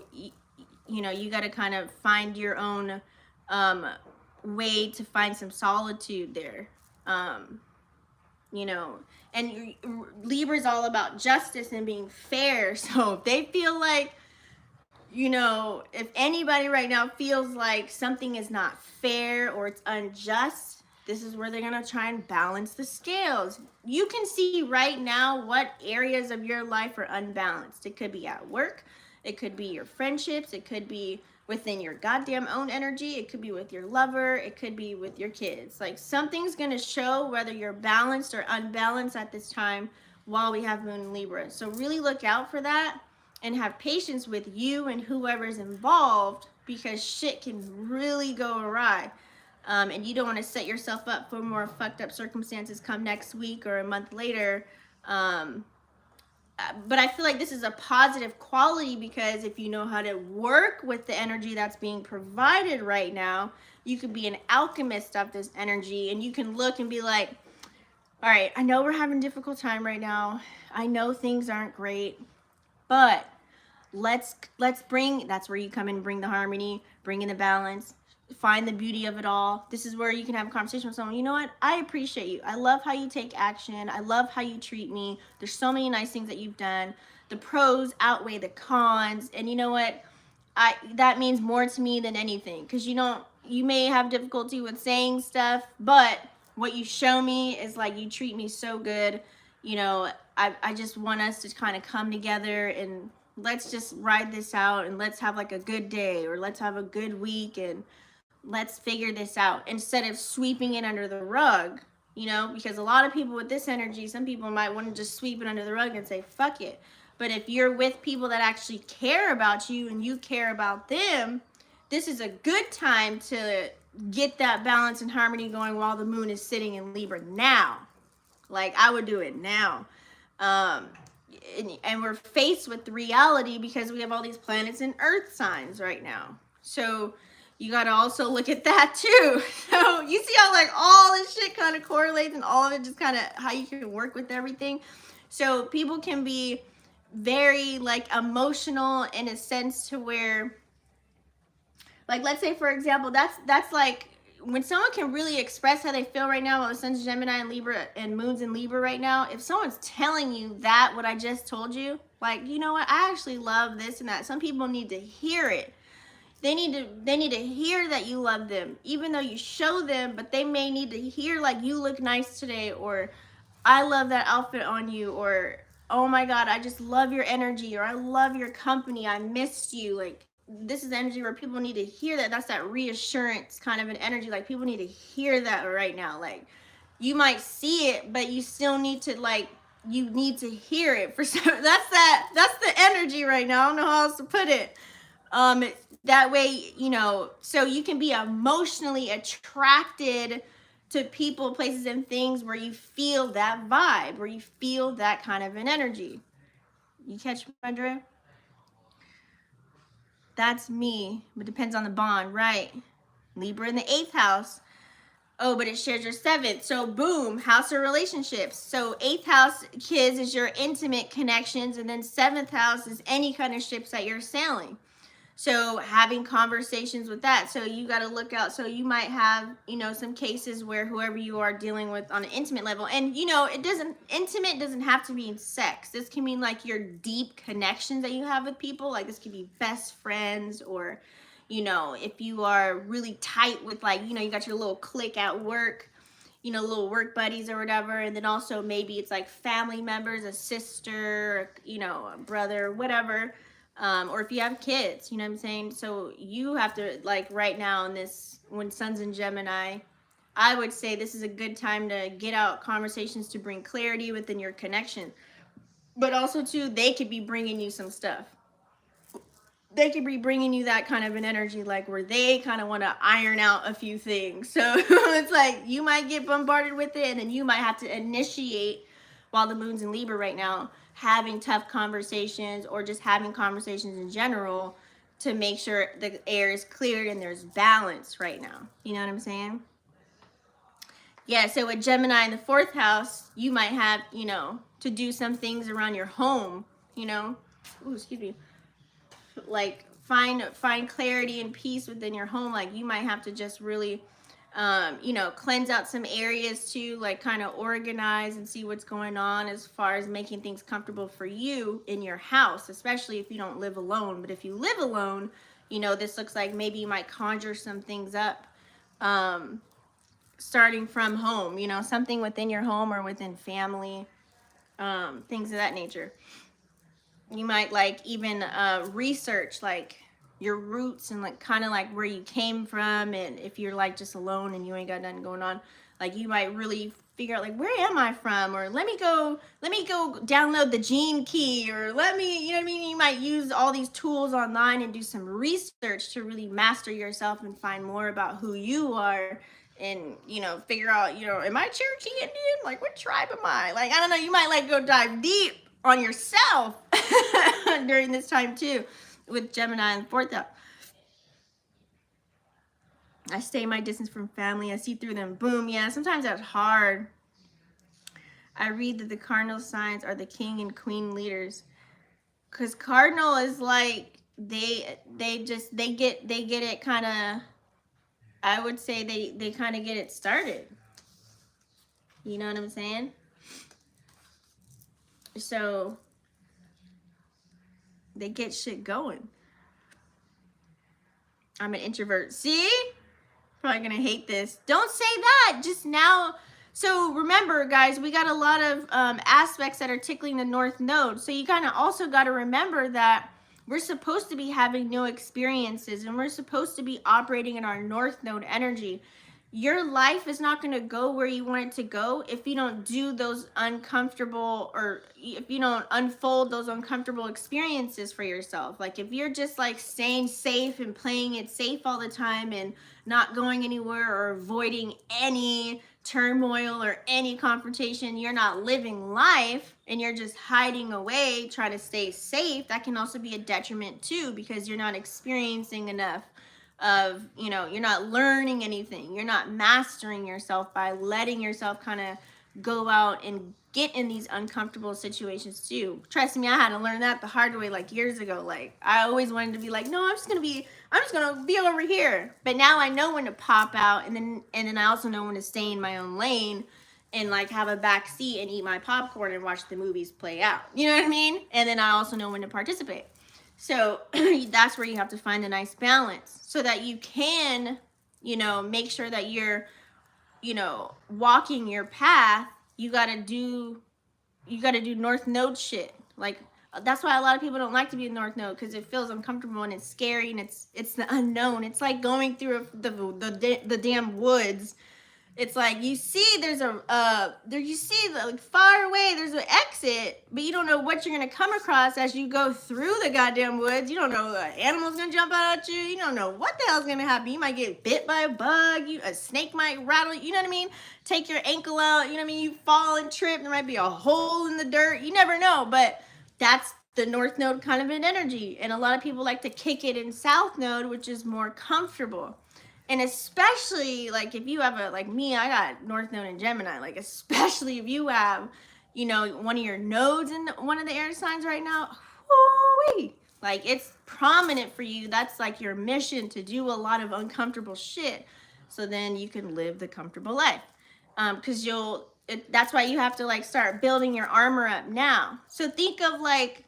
you know, you got to kind of find your own way to find some solitude there. You know, and Libra's all about justice and being fair. So if they feel like, you know, if anybody right now feels like something is not fair or it's unjust, this is where they're going to try and balance the scales. You can see right now what areas of your life are unbalanced. It could be at work. It could be your friendships. It could be within your goddamn own energy. It could be with your lover. It could be with your kids. Like, something's going to show whether you're balanced or unbalanced at this time while we have Moon in Libra. So really look out for that and have patience with you and whoever's involved, because shit can really go awry. And you don't want to set yourself up for more fucked up circumstances come next week or a month later. But I feel like this is a positive quality, because if you know how to work with the energy that's being provided right now, you could be an alchemist of this energy, and you can look and be like, all right, I know we're having a difficult time right now. I know things aren't great, but let's bring, that's where you come in, bring the harmony, bring in the balance, find the beauty of it all. This is where you can have a conversation with someone. You know what? I appreciate you. I love how you take action. I love how you treat me. There's so many nice things that you've done. The pros outweigh the cons. And you know what? That means more to me than anything, because you may have difficulty with saying stuff, but what you show me is like, you treat me so good. You know, I just want us to kind of come together and let's just ride this out, and let's have like a good day, or let's have a good week, and let's figure this out, instead of sweeping it under the rug, you know, because a lot of people with this energy, some people might want to just sweep it under the rug and say, fuck it. But if you're with people that actually care about you and you care about them, this is a good time to get that balance and harmony going while the moon is sitting in Libra now. Like, I would do it now. And we're faced with reality because we have all these planets in earth signs right now. So you got to also look at that too. So you see how like all this shit kind of correlates, and all of it just kind of how you can work with everything. So people can be very like emotional in a sense to where, like, let's say for example, that's like when someone can really express how they feel right now while the sun's Gemini and Libra and moon's in Libra right now. If someone's telling you that, what I just told you, like, you know what, I actually love this and that. Some people need to hear it. They need to hear that you love them, even though you show them, but they may need to hear like, you look nice today, or I love that outfit on you, or oh my God, I just love your energy, or I love your company, I missed you. Like, this is energy where people need to hear that. That's that reassurance kind of an energy. Like, people need to hear that right now. Like, you might see it, but you still need to, like, you need to hear it for some. That's the energy right now. I don't know how else to put it. That way, you know, so you can be emotionally attracted to people, places, and things where you feel that vibe, where you feel that kind of an energy. You catch my drift? That's me. It depends on the bond, right? Libra in the 8th house. Oh, but it shares your 7th. So boom, house of relationships. So 8th house, kids, is your intimate connections, and then 7th house is any kind of ships that you're sailing. So having conversations with that. So you got to look out. So you might have, you know, some cases where whoever you are dealing with on an intimate level, and you know, intimate doesn't have to mean sex. This can mean like your deep connections that you have with people. Like this could be best friends, or, you know, if you are really tight with, like, you know, you got your little clique at work, you know, little work buddies or whatever. And then also maybe it's like family members, a sister, you know, a brother, whatever. Or if you have kids, you know what I'm saying? So you have to, like, right now in this, when Sun's in Gemini, I would say this is a good time to get out conversations to bring clarity within your connection. But also too, they could be bringing you some stuff. They could be bringing you that kind of an energy, like where they kind of want to iron out a few things. So it's like you might get bombarded with it, and then you might have to initiate, while the moon's in Libra right now, having tough conversations, or just having conversations in general, to make sure the air is cleared and there's balance right now. You know what I'm saying? Yeah, so with Gemini in the 4th house, you might have, you know, to do some things around your home, you know. Ooh, excuse me. Like find clarity and peace within your home. Like you might have to just really you know, cleanse out some areas to, like, kind of organize and see what's going on as far as making things comfortable for you in your house, especially if you don't live alone. But if you live alone, you know, this looks like maybe you might conjure some things up, starting from home, you know, something within your home or within family, things of that nature. You might, like, even research, like, your roots and, like, kind of like where you came from. And if you're, like, just alone and you ain't got nothing going on, like, you might really figure out, like, where am I from? Or let me go download the gene key, or let me, you know what I mean? You might use all these tools online and do some research to really master yourself and find more about who you are. And, you know, figure out, you know, am I Cherokee Indian? Like, what tribe am I? Like, I don't know, you might, like, go dive deep on yourself during this time too, with Gemini and 4th house. I stay my distance from family. I see through them. Boom. Yeah, sometimes that's hard. I read that the cardinal signs are the king and queen leaders, because cardinal is like they get it kind of, I would say they kind of get it started. You know what I'm saying? So they get shit going. I'm an introvert. See? Probably gonna hate this. Don't say that. Just now. So remember, guys, we got a lot of aspects that are tickling the North Node. So you kind of also got to remember that we're supposed to be having new experiences, and we're supposed to be operating in our North Node energy. Your life is not going to go where you want it to go if you don't do those uncomfortable, or if you don't unfold those uncomfortable experiences for yourself. Like if you're just like staying safe and playing it safe all the time and not going anywhere or avoiding any turmoil or any confrontation, you're not living life and you're just hiding away trying to stay safe. That can also be a detriment too, because you're not experiencing enough of, you know, you're not learning anything, you're not mastering yourself by letting yourself kind of go out and get in these uncomfortable situations too. Trust me, I had to learn that the hard way, like years ago. Like I always wanted to be like, no, I'm just gonna be over here. But now I know when to pop out, and then I also know when to stay in my own lane and like have a back seat and eat my popcorn and watch the movies play out. You know what I mean? And then I also know when to participate. So that's where you have to find a nice balance so that you can, you know, make sure that you're, you know, walking your path. You gotta do North Node shit. Like that's why a lot of people don't like to be in North Node, because it feels uncomfortable and it's scary and it's the unknown. It's like going through the damn woods. It's like you see like far away there's an exit, but you don't know what you're gonna come across as you go through the goddamn woods. You don't know an animal's gonna jump out at you. You don't know what the hell's gonna happen. You might get bit by a bug. A snake might rattle. You know what I mean? Take your ankle out. You know what I mean? You fall and trip. There might be a hole in the dirt. You never know. But that's the North Node kind of an energy, and a lot of people like to kick it in South Node, which is more comfortable. And especially like if you have like me, I got North Node and Gemini, like especially if you have, you know, one of your nodes in one of the air signs right now, whoo-wee, Like, it's prominent for you. That's like your mission, to do a lot of uncomfortable shit, so then you can live the comfortable life. Because that's why you have to like start building your armor up now. So think of like,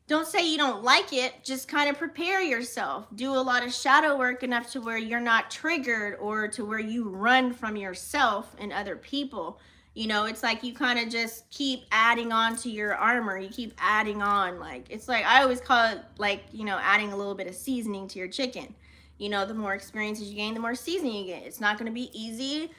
don't say you don't like it, just kind of prepare yourself. Do a lot of shadow work enough to where you're not triggered, or to where you run from yourself and other people. You know, it's like you kind of just keep adding on to your armor. You keep adding on. Like, it's like, I always call it like, you know, adding a little bit of seasoning to your chicken. You know, the more experiences you gain, the more seasoning you get. It's not going to be easy.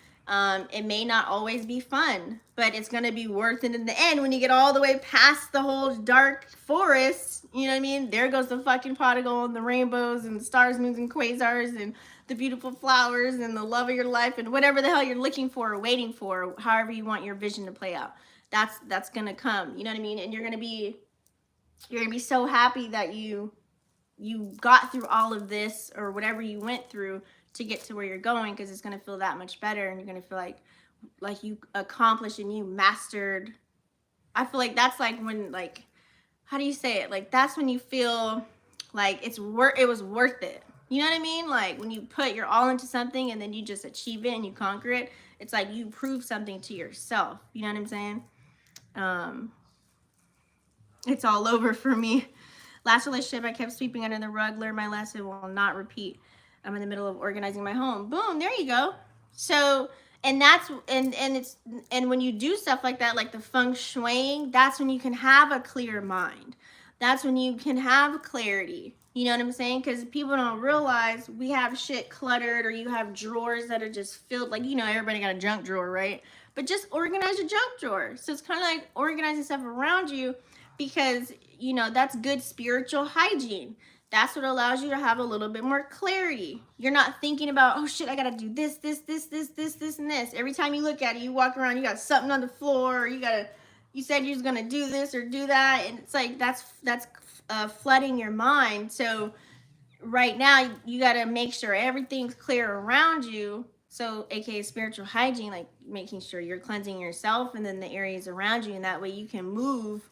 It may not always be fun, but it's going to be worth it in the end when you get all the way past the whole dark forest. You know what I mean? There goes the fucking pot of gold and the rainbows and the stars, moons, and quasars and the beautiful flowers and the love of your life and whatever the hell you're looking for or waiting for, however you want your vision to play out. That's going to come. You know what I mean? And you're going to be so happy that you got through all of this, or whatever you went through, to get to where you're going, because it's going to feel that much better, and you're going to feel like you accomplished and you mastered. I feel like that's like when, like, how do you say it? Like, that's when you feel like it was worth it. You know what I mean? Like, when you put your all into something and then you just achieve it and you conquer it, it's like you prove something to yourself. You know what I'm saying? It's all over for me. Last relationship, I kept sweeping under the rug. Learned my lesson, will not repeat. I'm in the middle of organizing my home. Boom, there you go. So, and that's, and when you do stuff like that, like the feng shuiing, that's when you can have a clear mind. That's when you can have clarity. You know what I'm saying? Because people don't realize we have shit cluttered, or you have drawers that are just filled. Like, you know, everybody got a junk drawer, right? But just organize your junk drawer. So it's kind of like organizing stuff around you, because, you know, that's good spiritual hygiene. That's what allows you to have a little bit more clarity. You're not thinking about, oh shit, I gotta do this, and this. Every time you look at it, you walk around, you got something on the floor, or you said you was gonna do this or do that, and it's like that's flooding your mind. So right now, you gotta make sure everything's clear around you. So, aka spiritual hygiene, like making sure you're cleansing yourself and then the areas around you, and that way you can move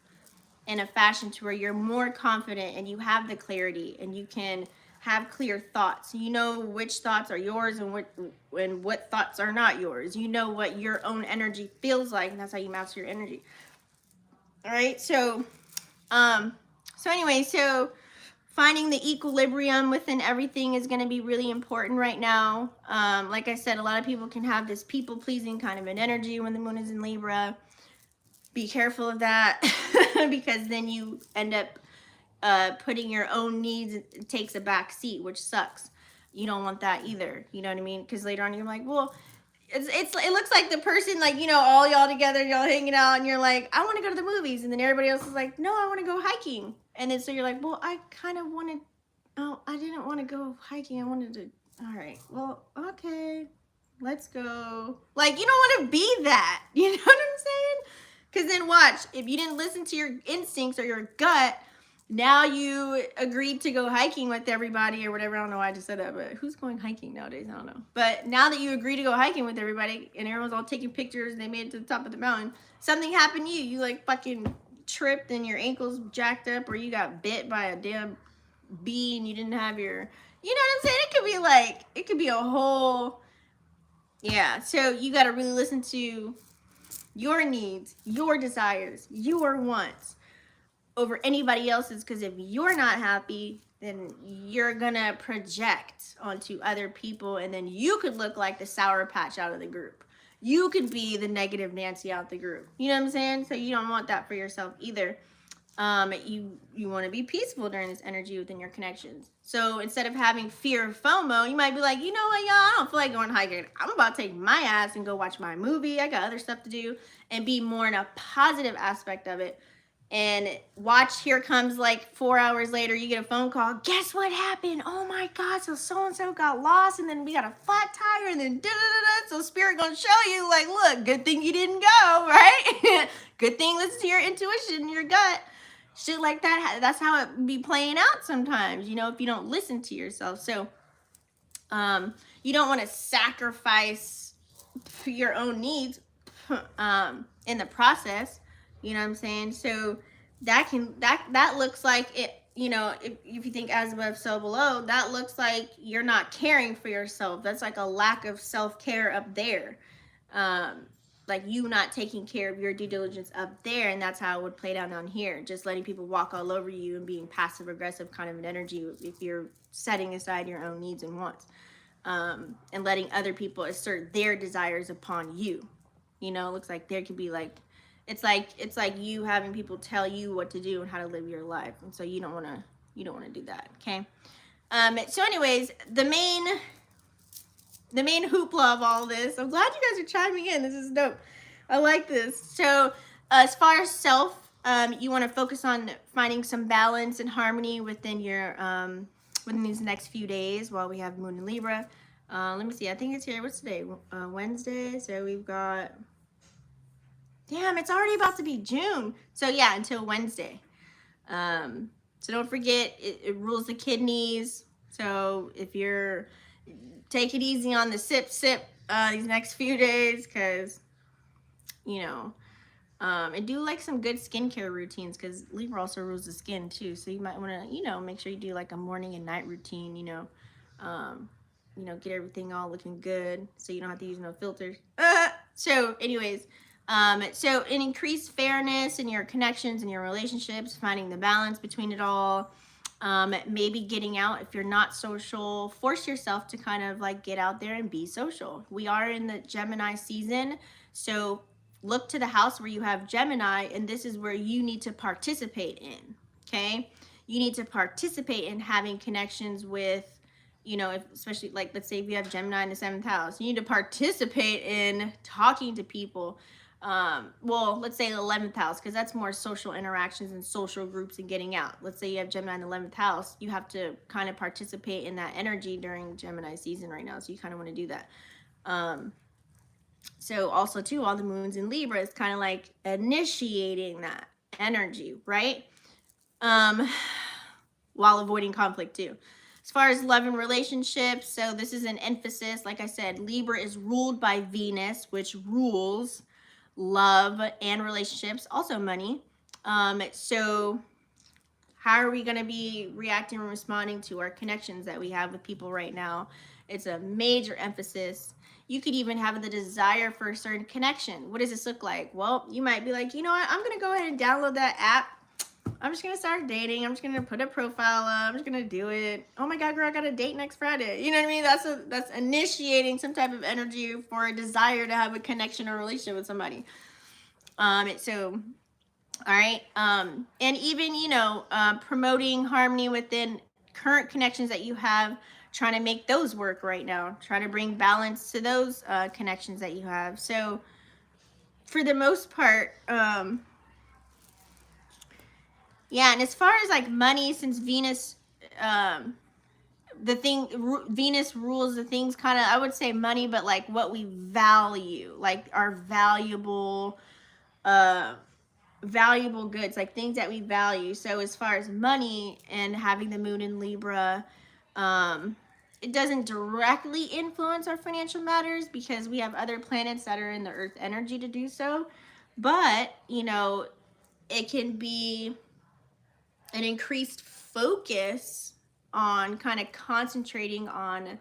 in a fashion to where you're more confident and you have the clarity and you can have clear thoughts. You know which thoughts are yours and what thoughts are not yours. You know what your own energy feels like, and that's how you master your energy. All right, so anyway, so finding the equilibrium within everything is going to be really important right now. Like I said, a lot of people can have this people-pleasing kind of an energy when the moon is in Libra. Be careful of that, because then you end up putting your own needs, it takes a back seat, which sucks. You don't want that either. You know what I mean? Because later on you're like, well, it looks like the person, like, you know, all y'all together, y'all hanging out, and you're like, I want to go to the movies, and then everybody else is like, no, I want to go hiking. And then so you're like, well, I kind of wanted, oh, I didn't want to go hiking. I wanted to, all right, well, okay, let's go. Like, you don't want to be that. You know what I'm saying? Because then watch, if you didn't listen to your instincts or your gut, now you agreed to go hiking with everybody or whatever. I don't know why I just said that, but who's going hiking nowadays? I don't know. But now that you agree to go hiking with everybody and everyone's all taking pictures and they made it to the top of the mountain, something happened to you. You like fucking tripped and your ankles jacked up, or you got bit by a damn bee and you didn't have your, you know what I'm saying? It could be like, it could be a whole, yeah. So you got to really listen to your needs, your desires, your wants over anybody else's, because if you're not happy, then you're gonna project onto other people, and then you could look like the Sour Patch out of the group. You could be the negative Nancy out the group. You know what I'm saying? So you don't want that for yourself either. You want to be peaceful during this energy within your connections. So instead of having fear of FOMO, you might be like, you know what, y'all, I don't feel like going hiking. I'm about to take my ass and go watch my movie. I got other stuff to do, and be more in a positive aspect of it. And watch, here comes like 4 hours later, you get a phone call. Guess what happened? Oh my God, so-and-so got lost, and then we got a flat tire, and then da-da-da-da. So Spirit gonna show you, like, look, good thing you didn't go, right? Good thing, listen to your intuition, your gut. Shit like that, that's how it be playing out sometimes, you know, if you don't listen to yourself. So you don't want to sacrifice your own needs in the process. You know what I'm saying? So that looks like it. you know, if you think as above, so below, that looks like you're not caring for yourself. That's like a lack of self-care up there. Like you not taking care of your due diligence up there, and that's how it would play down here. Just letting people walk all over you and being passive aggressive kind of an energy if you're setting aside your own needs and wants. And letting other people assert their desires upon you. You know, it looks like there could be like it's like you having people tell you what to do and how to live your life, and so you don't want to do that. Okay. So anyways, the main hoopla of all this, I'm glad you guys are chiming in. This is dope. I like this. So as far as self, you want to focus on finding some balance and harmony within your within these next few days while we have Moon in Libra. Let me see. I think it's here. What's today? Wednesday. So we've got, damn, it's already about to be June. So yeah, until Wednesday. So don't forget, it rules the kidneys. So if you're, take it easy on the sip these next few days, because, you know, and do like some good skincare routines, because Libra also rules the skin too. So you might want to, you know, make sure you do like a morning and night routine, you know, get everything all looking good so you don't have to use no filters. So anyways, so an increased fairness in your connections and your relationships, finding the balance between it all. Maybe getting out if you're not social, force yourself to kind of like get out there and be social. We are in the Gemini season, so look to the house where you have Gemini, and this is where you need to participate in. Okay, you need to participate in having connections with, you know, if, especially like, let's say if you have Gemini in the 7th house, you need to participate in talking to people. Well, let's say the 11th house, because that's more social interactions and social groups and getting out. Let's say you have Gemini in the 11th house, you have to kind of participate in that energy during Gemini season right now, so you kind of want to do that. So also too, all the moons in Libra is kind of like initiating that energy, right? While avoiding conflict too. As far as love and relationships, so this is an emphasis. Like I said, Libra is ruled by Venus, which rules love and relationships, also money. So how are we going to be reacting and responding to our connections that we have with people right now? It's a major emphasis. You could even have the desire for a certain connection. What does this look like? Well, you might be like, you know what, I'm going to go ahead and download that app. I'm just going to start dating. I'm just going to put a profile up. I'm just going to do it. Oh my God, girl, I got a date next Friday. You know what I mean? That's initiating some type of energy for a desire to have a connection or relationship with somebody. So, all right. And even, you know, promoting harmony within current connections that you have, trying to make those work right now, trying to bring balance to those connections that you have. So for the most part, yeah, and as far as like money, since Venus, Venus rules the things kind of, I would say money, but like what we value, like our valuable goods, like things that we value. So as far as money and having the moon in Libra, it doesn't directly influence our financial matters because we have other planets that are in the Earth energy to do so. But, you know, it can be an increased focus on kind of concentrating on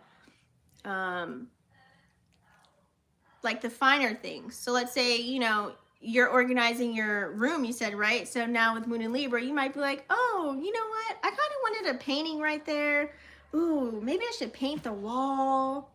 like the finer things. So let's say, you know, you're organizing your room, you said, right? So now with Moon in Libra, you might be like, oh, you know what? I kind of wanted a painting right there. Ooh, maybe I should paint the wall.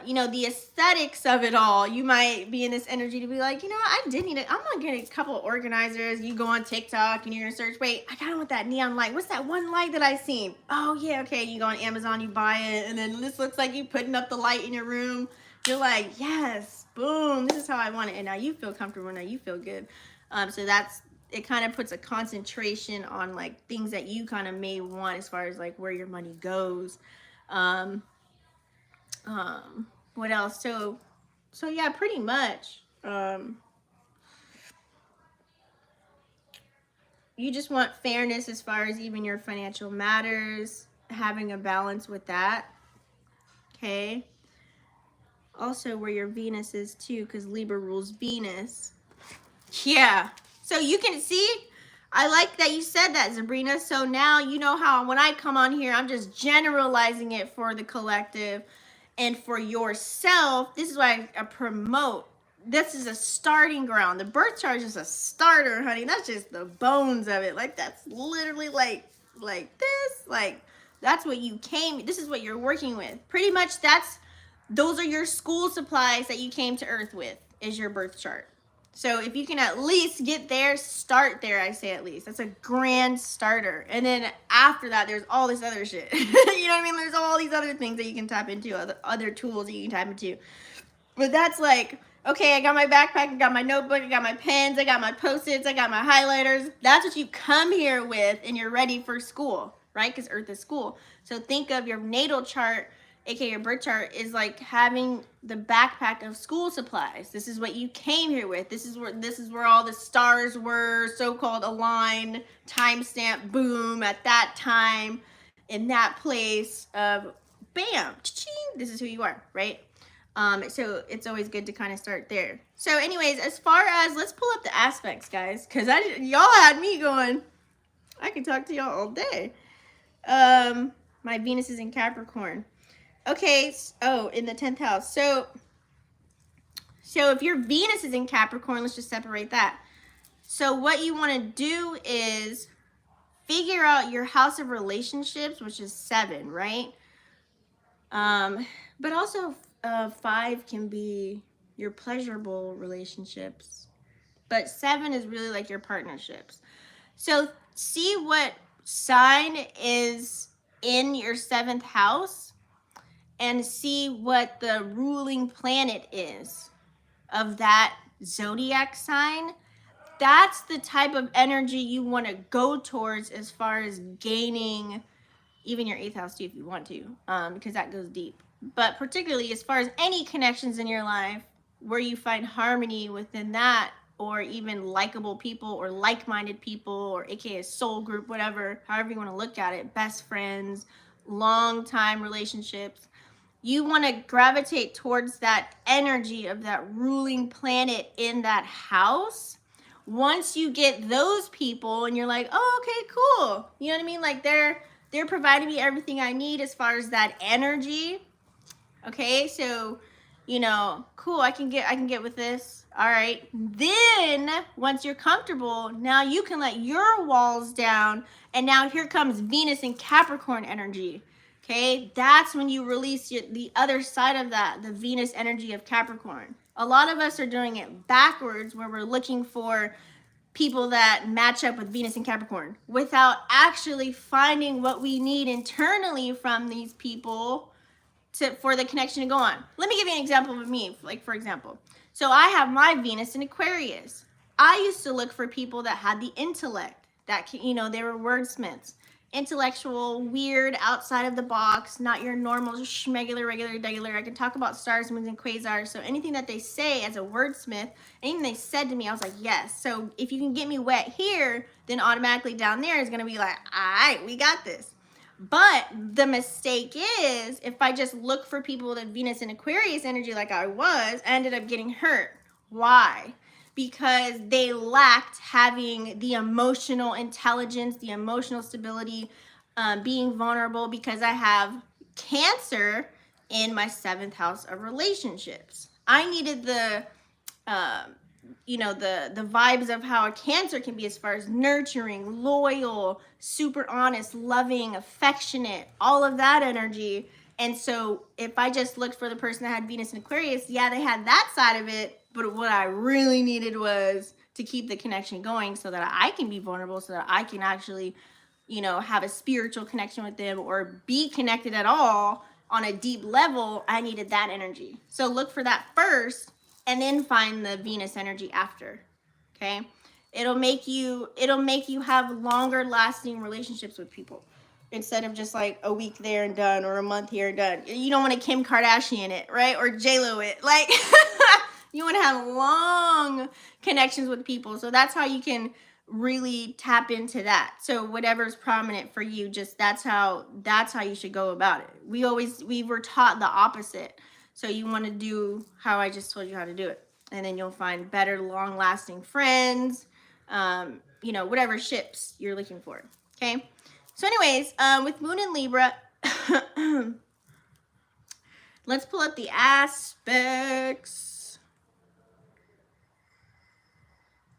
You know, the aesthetics of it all, you might be in this energy to be like, you know what, I did need it. I'm gonna get a couple of organizers. You go on TikTok and you're gonna search, wait, I kind of want that neon light. What's that one light that I seen? Oh yeah, okay. You go on Amazon, you buy it, and then this looks like you putting up the light in your room. You're like, yes, boom, this is how I want it. And now you feel comfortable, now you feel good. So that's, it kind of puts a concentration on like things that you kind of may want as far as like where your money goes. What else? So yeah, pretty much. You just want fairness as far as even your financial matters, having a balance with that. Okay. Also where your Venus is too, because Libra rules Venus. Yeah. So you can see, I like that you said that, Sabrina. So now you know how when I come on here, I'm just generalizing it for the collective and for yourself. This is why I promote. This is a starting ground. The birth chart is a starter, honey. That's just the bones of it. Like that's literally like this. Like that's what you came. This is what you're working with. Pretty much those are your school supplies that you came to Earth with, is your birth chart. So if you can at least get there, start there, I say at least. That's a grand starter. And then after that, there's all this other shit. You know what I mean? There's all these other things that you can tap into, other tools that you can tap into. But that's like, okay, I got my backpack, I got my notebook, I got my pens, I got my Post-its, I got my highlighters. That's what you come here with, and you're ready for school, right? Because Earth is school. So think of your natal chart, aka your birth chart, is like having the backpack of school supplies. This is what you came here with. This is where all the stars were so-called aligned, timestamp, boom, at that time, in that place of bam, cha-ching, this is who you are, right? So it's always good to kind of start there. So anyways, as far as, let's pull up the aspects, guys, because y'all had me going, I can talk to y'all all day. My Venus is in Capricorn. Okay, in the 10th house. So if your Venus is in Capricorn, let's just separate that. So what you want to do is figure out your house of relationships, which is 7, right? But also 5 can be your pleasurable relationships. But 7 is really like your partnerships. So see what sign is in your 7th house and see what the ruling planet is of that zodiac sign. That's the type of energy you want to go towards as far as gaining even your 8th house too if you want to, because that goes deep. But particularly as far as any connections in your life where you find harmony within that, or even likable people or like-minded people, or aka soul group, whatever, however you want to look at it, best friends, long-time relationships, you want to gravitate towards that energy of that ruling planet in that house. Once you get those people and you're like, oh, okay, cool. You know what I mean? Like they're providing me everything I need as far as that energy. Okay, so, you know, cool, I can get with this. All right. Then once you're comfortable, now you can let your walls down, and now here comes Venus and Capricorn energy. Okay, that's when you release the other side of that, the Venus energy of Capricorn. A lot of us are doing it backwards, where we're looking for people that match up with Venus and Capricorn without actually finding what we need internally from these people for the connection to go on. Let me give you an example of me, like for example. So I have my Venus in Aquarius. I used to look for people that had the intellect, that, you know, they were wordsmiths, intellectual, weird, outside of the box, not your normal schmegular, regular. I can talk about stars, moons, and quasars. So anything that they say as a wordsmith, anything they said to me, I was like, yes. So if you can get me wet here, then automatically down there is going to be like, all right, we got this. But the mistake is, if I just look for people with Venus and Aquarius energy like I was, I ended up getting hurt. Why? Because they lacked having the emotional intelligence, the emotional stability, being vulnerable, because I have Cancer in my 7th house of relationships. I needed the vibes of how a Cancer can be as far as nurturing, loyal, super honest, loving, affectionate, all of that energy. And so if I just looked for the person that had Venus and Aquarius, yeah, they had that side of it, but what I really needed was to keep the connection going so that I can be vulnerable, so that I can actually, you know, have a spiritual connection with them or be connected at all on a deep level. I needed that energy. So look for that first, and then find the Venus energy after. Okay, it'll make you have longer lasting relationships with people, instead of just like a week there and done, or a month here and done. You don't want to Kim Kardashian it, right? Or J-Lo it. Like you want to have long connections with people. So that's how you can really tap into that. So whatever's prominent for you, just that's how you should go about it. We were taught the opposite. So you want to do how I just told you how to do it. And then you'll find better, long-lasting friends. you know, whatever ships you're looking for. Okay. So anyways, with Moon in Libra, let's pull up the aspects.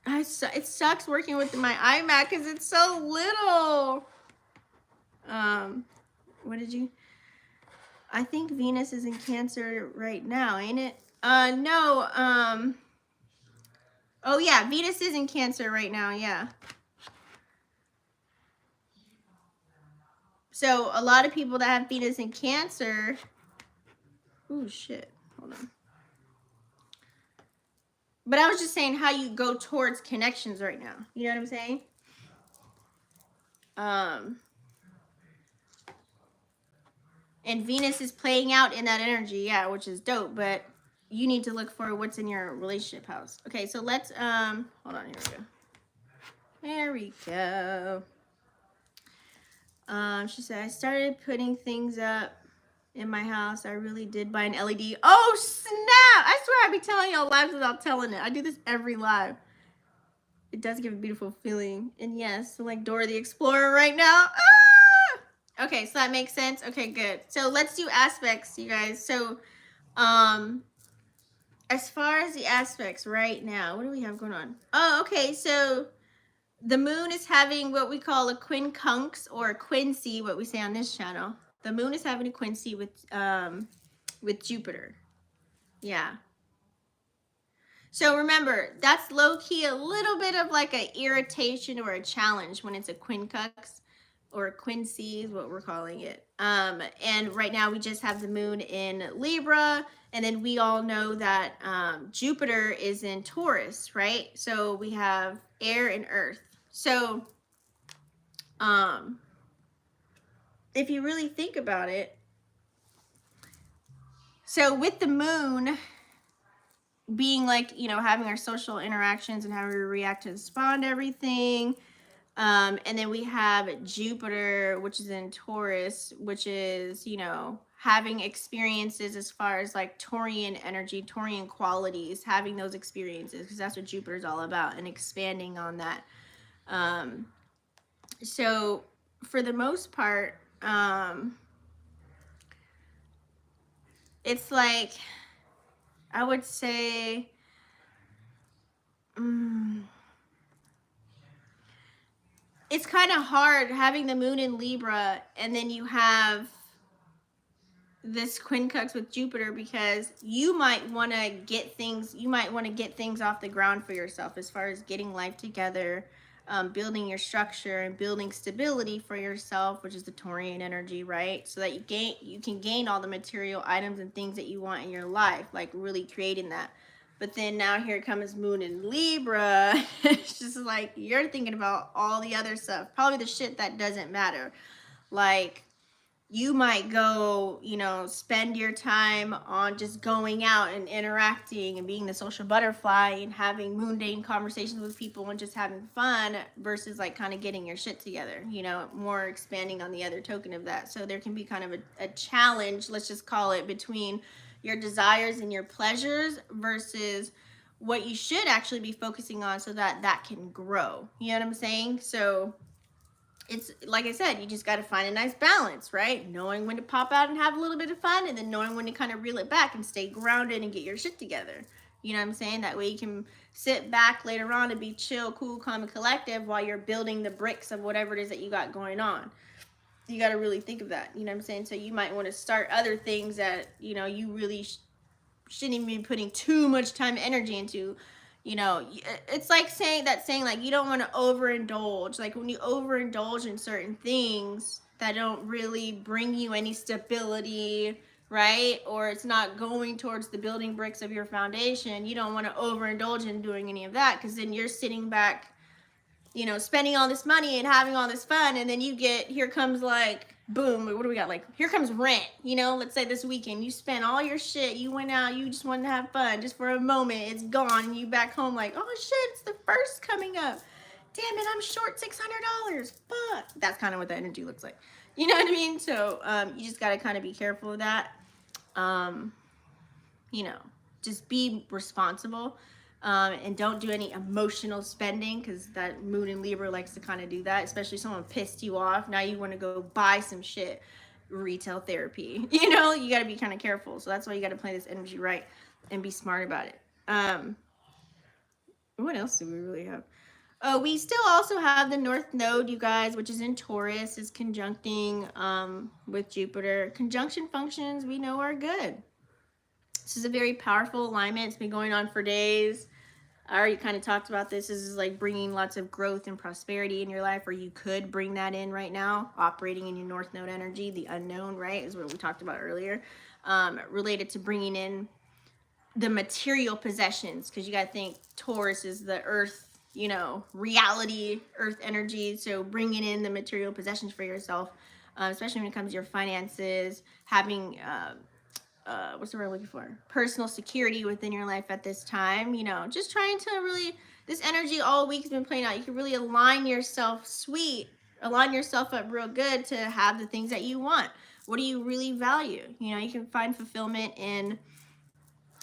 It sucks working with my iMac because it's so little. What did you? I think Venus is in Cancer right now, ain't it? No. Oh yeah, Venus is in Cancer right now. Yeah. So a lot of people that have Venus in Cancer. Oh shit. Hold on. But I was just saying how you go towards connections right now. You know what I'm saying? And Venus is playing out in that energy, yeah, which is dope, but you need to look for what's in your relationship house. Okay, so let's hold on, here we go. There we go. She said, I started putting things up in my house. I really did buy an LED. Oh, snap! I swear I be telling y'all lives without telling it. I do this every live. It does give a beautiful feeling. And yes, so like Dora the Explorer right now. Ah! Okay, so that makes sense. Okay, good. So let's do aspects, you guys. So, as far as the aspects right now, what do we have going on? Oh, okay, so the moon is having what we call a quincunx or a quincy, what we say on this channel. The moon is having a quincy with Jupiter. Yeah. So remember, that's low-key a little bit of like an irritation or a challenge when it's a quincunx or a quincy is what we're calling it. And right now we just have the moon in Libra, and then we all know that Jupiter is in Taurus, right? So we have air and earth. So if you really think about it, so with the moon being like, you know, having our social interactions and how we react to respond to everything. And then we have Jupiter, which is in Taurus, which is, you know, having experiences as far as like Taurian energy, Taurian qualities, having those experiences, because that's what Jupiter is all about, and expanding on that. So for the most part, it's like, I would say, it's kind of hard having the moon in Libra and then you have this quincunx with Jupiter, because you might want to get things off the ground for yourself as far as getting life together, building your structure and building stability for yourself, which is the Taurian energy, right? So that you can gain all the material items and things that you want in your life, like really creating that. But then now here comes moon in Libra. It's just like you're thinking about all the other stuff, probably the shit that doesn't matter. Like, you might go, you know, spend your time on just going out and interacting and being the social butterfly and having mundane conversations with people and just having fun, versus like kind of getting your shit together, you know, more expanding on the other token of that. So there can be kind of a challenge, let's just call it, between your desires and your pleasures versus what you should actually be focusing on so that that can grow. You know what I'm saying? So it's like I said, you just got to find a nice balance, right? Knowing when to pop out and have a little bit of fun, and then knowing when to kind of reel it back and stay grounded and get your shit together. You know what I'm saying? That way you can sit back later on and be chill, cool, calm, and collective while you're building the bricks of whatever it is that you got going on. You got to really think of that. You know what I'm saying? So you might want to start other things that, you know, you really shouldn't even be putting too much time and energy into. You know, it's like saying like you don't want to overindulge. Like when you overindulge in certain things that don't really bring you any stability, right? Or it's not going towards the building bricks of your foundation, you don't want to overindulge in doing any of that, because then you're sitting back, you know, spending all this money and having all this fun, and then here comes like, boom, what do we got? Like, here comes rent, you know, let's say this weekend, you spent all your shit, you went out, you just wanted to have fun, just for a moment, it's gone, and you back home like, oh shit, it's the first coming up. Damn it, I'm short $600. Fuck. That's kind of what the energy looks like. You know what I mean? So, you just got to kind of be careful of that. You know, just be responsible. And don't do any emotional spending, because that moon in Libra likes to kind of do that, especially if someone pissed you off. Now you want to go buy some shit. Retail therapy. You know, you got to be kind of careful. So that's why you got to play this energy right and be smart about it. What else do we really have? Oh, we still also have the North Node, you guys, which is in Taurus, is conjuncting with Jupiter. Conjunction functions we know are good. This is a very powerful alignment. It's been going on for days. I already kind of talked about this. This is like bringing lots of growth and prosperity in your life, or you could bring that in right now, operating in your North Node energy. The unknown, right, is what we talked about earlier, related to bringing in the material possessions, because you got to think Taurus is the earth, you know, reality, earth energy. So bringing in the material possessions for yourself, especially when it comes to your finances, having what's the word I'm looking for? Personal security within your life at this time. You know, just trying to really, this energy all week has been playing out. You can really align yourself align yourself up real good to have the things that you want. What do you really value? You know, you can find fulfillment in,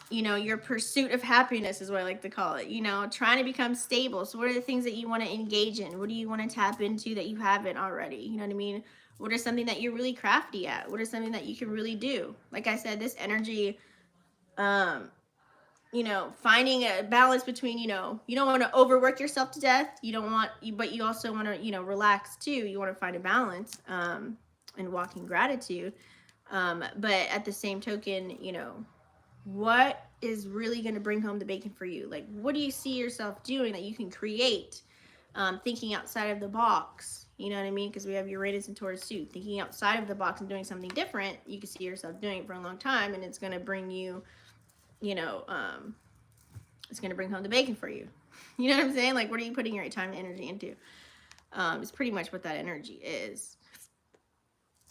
you know, your pursuit of happiness is what I like to call it. You know, trying to become stable. So what are the things that you want to engage in? What do you want to tap into that you haven't already? You know what I mean? What are something that you're really crafty at? What are something that you can really do? Like I said, this energy, you know, finding a balance between, you know, you don't want to overwork yourself to death. You don't want, but you also want to, you know, relax too. You want to find a balance and walk in gratitude. But at the same token, you know, what is really going to bring home the bacon for you? Like, what do you see yourself doing that you can create? Thinking outside of the box, you know what I mean? Because we have Uranus and Taurus too. Thinking outside of the box and doing something different, you can see yourself doing it for a long time, and it's going to bring you, you know, it's going to bring home the bacon for you. You know what I'm saying? Like, what are you putting your time and energy into? It's pretty much what that energy is.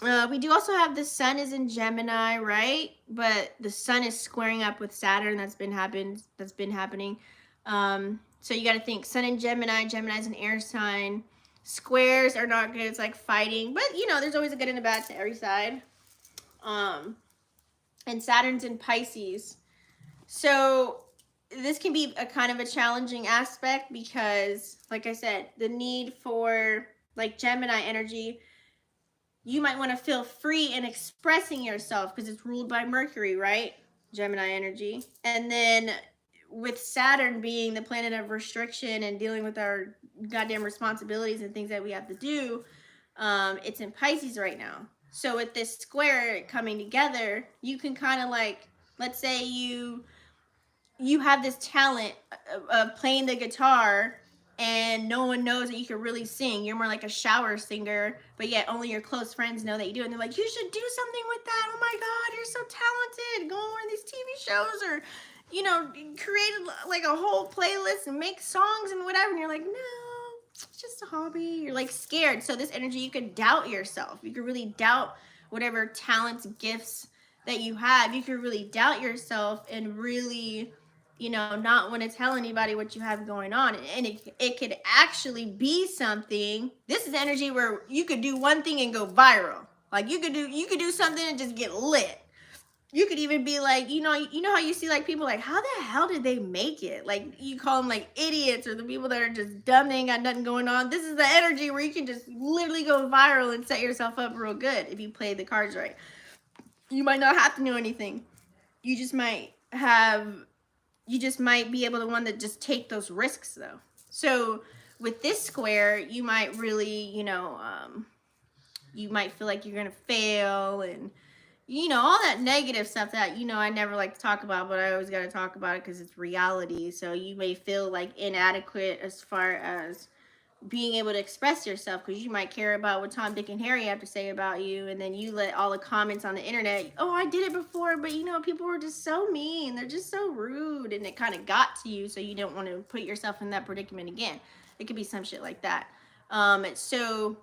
We do also have the sun is in Gemini, right? But the sun is squaring up with Saturn. That's been happening. So you got to think sun in Gemini. Gemini's an air sign. Squares are not good. It's like fighting, but you know, there's always a good and a bad to every side. And Saturn's in Pisces. So this can be a kind of a challenging aspect because, like I said, the need for like Gemini energy, you might want to feel free in expressing yourself because it's ruled by Mercury, right? Gemini energy. And then with Saturn being the planet of restriction and dealing with our goddamn responsibilities and things that we have to do, it's in Pisces right now. So with this square coming together, you can kind of like, let's say you have this talent of playing the guitar and no one knows that you can really sing. You're more like a shower singer, but yet only your close friends know that you do. And they're like, you should do something with that. Oh my God, you're so talented. Go on one of these TV shows or, you know, create like a whole playlist and make songs and whatever. And you're like, no, it's just a hobby. You're like scared. So this energy, you could doubt yourself. You could really doubt whatever talents, gifts that you have. You could really doubt yourself and really, you know, not want to tell anybody what you have going on. And it could actually be something. This is energy where you could do one thing and go viral. Like you could do something and just get lit. You could even be like, you know how you see like people like, how the hell did they make it? Like you call them like idiots or the people that are just dumb, they ain't got nothing going on. This is the energy where you can just literally go viral and set yourself up real good if you play the cards right. You might not have to know anything. You just might be able to one that just take those risks though. So with this square, you might really, you know, you might feel like you're going to fail and, you know, all that negative stuff that, you know, I never like to talk about, but I always got to talk about it because it's reality. So you may feel like inadequate as far as being able to express yourself because you might care about what Tom, Dick, and Harry have to say about you, and then you let all the comments on the internet, oh, I did it before, but you know, people were just so mean, they're just so rude, and it kind of got to you, so you don't want to put yourself in that predicament again. It could be some shit like that. So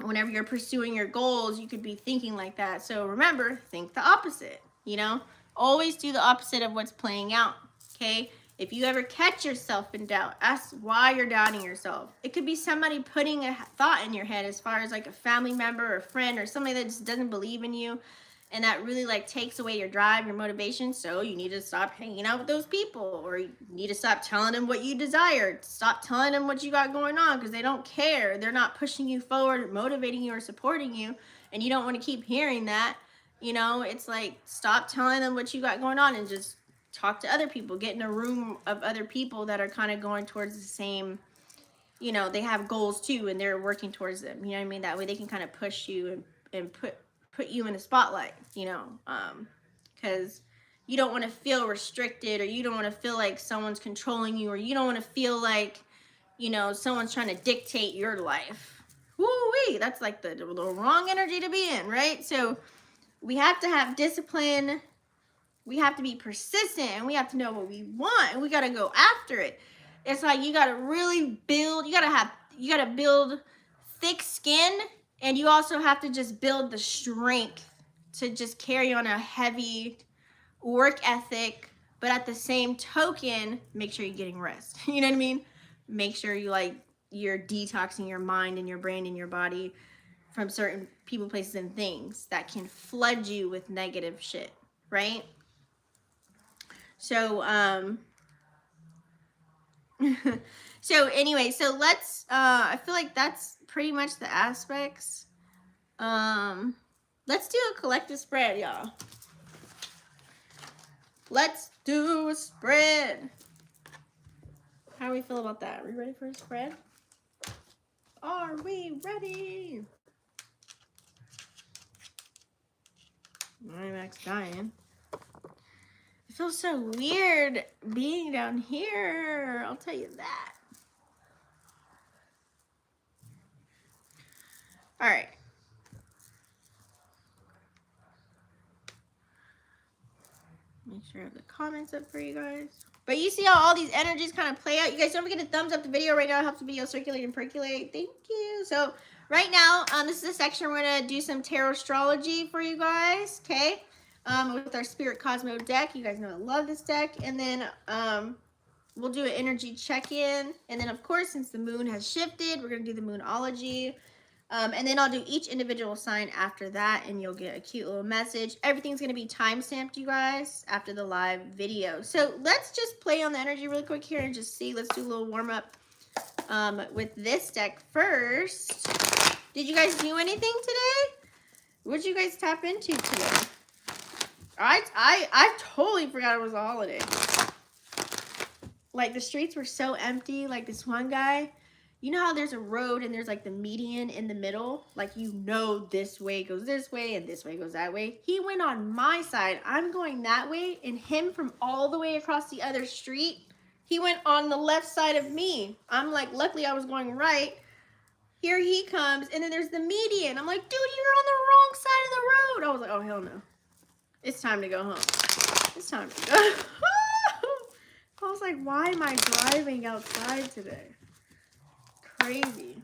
whenever you're pursuing your goals, you could be thinking like that. So remember, think the opposite, you know, always do the opposite of what's playing out. Okay. If you ever catch yourself in doubt, ask why you're doubting yourself. It could be somebody putting a thought in your head as far as like a family member or friend or somebody that just doesn't believe in you. and that really like takes away your drive, your motivation. So you need to stop hanging out with those people, or you need to stop telling them what you desire. Stop telling them what you got going on, because they don't care. They're not pushing you forward, motivating you, or supporting you, and you don't want to keep hearing that. You know, it's like, stop telling them what you got going on and just talk to other people. Get in a room of other people that are kind of going towards the same, you know, they have goals too, and they're working towards them. You know what I mean? That way they can kind of push you and put you in the spotlight, you know, because you don't want to feel restricted, or you don't want to feel like someone's controlling you, or you don't want to feel like, you know, someone's trying to dictate your life. Woo-wee, that's like the wrong energy to be in, right? So we have to have discipline. We have to be persistent, and we have to know what we want, and we got to go after it. It's like, you got to really build, you got to build thick skin, and you also have to just build the strength to just carry on a heavy work ethic, but at the same token, make sure you're getting rest. You know what I mean? Make sure you're detoxing your mind and your brain and your body from certain people, places, and things that can flood you with negative shit, right? So, so anyway, so let's, I feel like that's pretty much the aspects. Let's do a collective spread, y'all. Let's do a spread. How do we feel about that? Are we ready for a spread? Are we ready? My Mac's dying. It feels so weird being down here. I'll tell you that. All right. Make sure I have the comments up for you guys. But you see how all these energies kind of play out. You guys don't forget to thumbs up the video right now. It helps the video circulate and percolate. Thank you. So right now, this is a section we're going to do some Tarotstrology for you guys. Okay. With our Spirit Cosmo deck. You guys know I love this deck. And then we'll do an energy check-in. And then, of course, since the moon has shifted, we're going to do the Moonology. And then I'll do each individual sign after that, and you'll get a cute little message. Everything's going to be time-stamped, you guys, after the live video. So let's just play on the energy really quick here and just see. Let's do a little warm-up with this deck first. Did you guys do anything today? What did you guys tap into today? I totally forgot it was a holiday. Like, the streets were so empty. Like, this one guy... You know how there's a road and there's like the median in the middle? Like, you know, this way goes this way and this way goes that way. He went on my side. I'm going that way, and him from all the way across the other street, he went on the left side of me. I'm like, luckily I was going right. Here he comes, and then there's the median. I'm like, dude, you're on the wrong side of the road. I was like, oh, hell no. It's time to go home. It's time to go. I was like, why am I driving outside today? Crazy.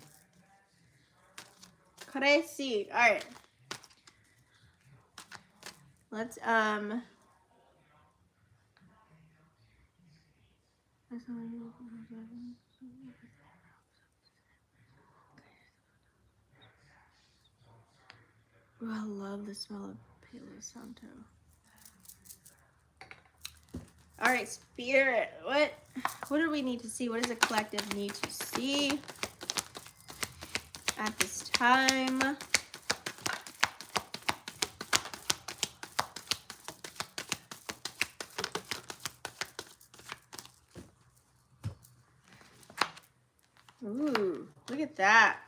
Crazy. All right. Let's oh, I love the smell of Palo Santo. All right, Spirit. What do we need to see? What does the collective need to see at this time? Ooh, look at that.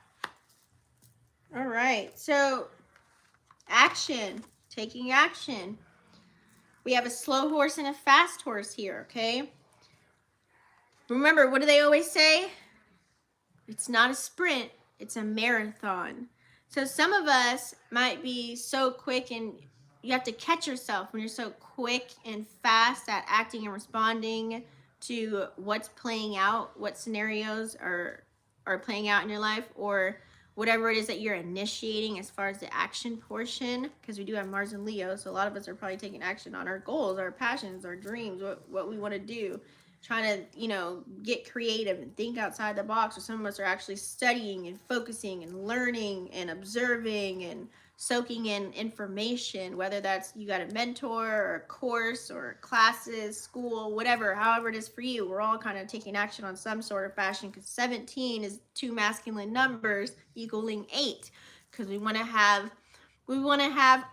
All right, so action, taking action. We have a slow horse and a fast horse here, okay? Remember, what do they always say? It's not a sprint, it's a marathon. So some of us might be so quick, and you have to catch yourself when you're so quick and fast at acting and responding to what's playing out, what scenarios are playing out in your life, or whatever it is that you're initiating as far as the action portion, because we do have Mars and Leo, so a lot of us are probably taking action on our goals, our passions, our dreams, what we want to do, trying to, you know, get creative and think outside the box. Or some of us are actually studying and focusing and learning and observing and soaking in information, whether that's you got a mentor or a course or classes, school, whatever, however it is for you. We're all kind of taking action on some sort of fashion, because 17 is two masculine numbers equaling 8, because we want to have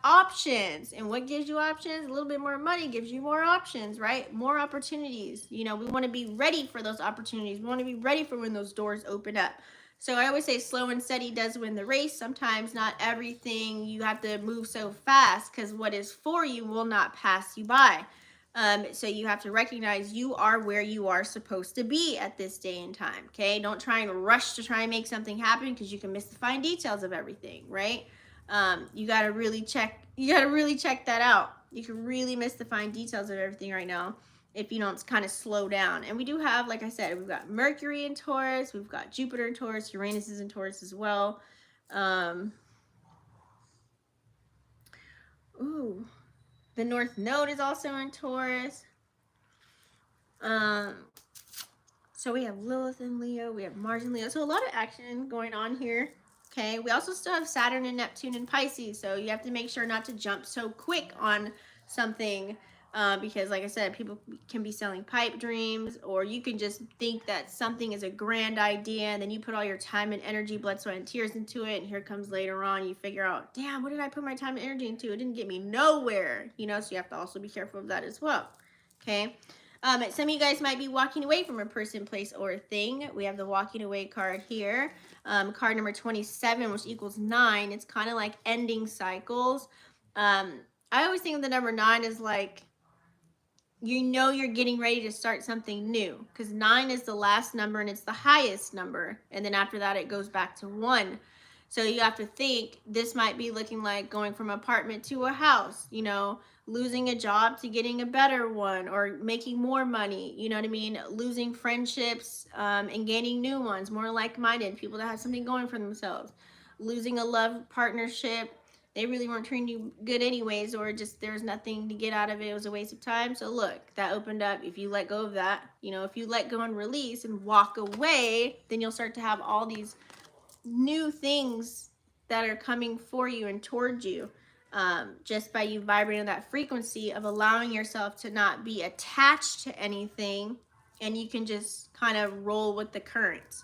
options. And what gives you options? A little bit more money gives you more options, right? More opportunities. You know, we want to be ready for those opportunities. We want to be ready for when those doors open up. So I always say slow and steady does win the race. Sometimes not everything you have to move so fast, because what is for you will not pass you by. So you have to recognize you are where you are supposed to be at this day and time. Okay, don't try and rush to try and make something happen, because you can miss the fine details of everything, right? You got to really check that out. You can really miss the fine details of everything right now if you don't kind of slow down. And we do have, like I said, we've got Mercury in Taurus, we've got Jupiter in Taurus, Uranus is in Taurus as well. The North Node is also in Taurus. So we have Lilith in Leo, we have Mars in Leo. So a lot of action going on here. Okay, we also still have Saturn and Neptune in Pisces, so you have to make sure not to jump so quick on something, because like I said, people can be selling pipe dreams, or you can just think that something is a grand idea, and then you put all your time and energy, blood, sweat, and tears into it, and here comes later on, you figure out, damn, what did I put my time and energy into? It didn't get me nowhere, you know, so you have to also be careful of that as well, okay? Some of you guys might be walking away from a person, place, or thing. We have the walking away card here. Card number 27, which equals 9. It's kind of like ending cycles. I always think of the number 9 as like, you know, you're getting ready to start something new, because 9 is the last number and it's the highest number. And then after that, it goes back to 1. So you have to think, this might be looking like going from apartment to a house, you know, losing a job to getting a better one, or making more money, you know what I mean? Losing friendships, and gaining new ones, more like-minded, people that have something going for themselves. Losing a love partnership, they really weren't treating you good anyways, or just there was nothing to get out of it. It was a waste of time. So look, that opened up. If you let go of that, you know, if you let go and release and walk away, then you'll start to have all these new things that are coming for you and towards you, just by you vibrating that frequency of allowing yourself to not be attached to anything, and you can just kind of roll with the currents.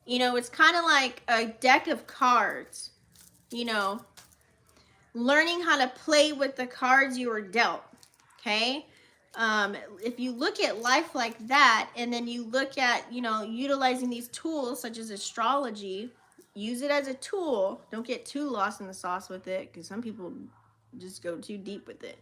You know, it's kind of like a deck of cards, you know, learning how to play with the cards you were dealt, okay? If you look at life like that, and then you look at, you know, utilizing these tools such as astrology, use it as a tool. Don't get too lost in the sauce with it, because some people just go too deep with it,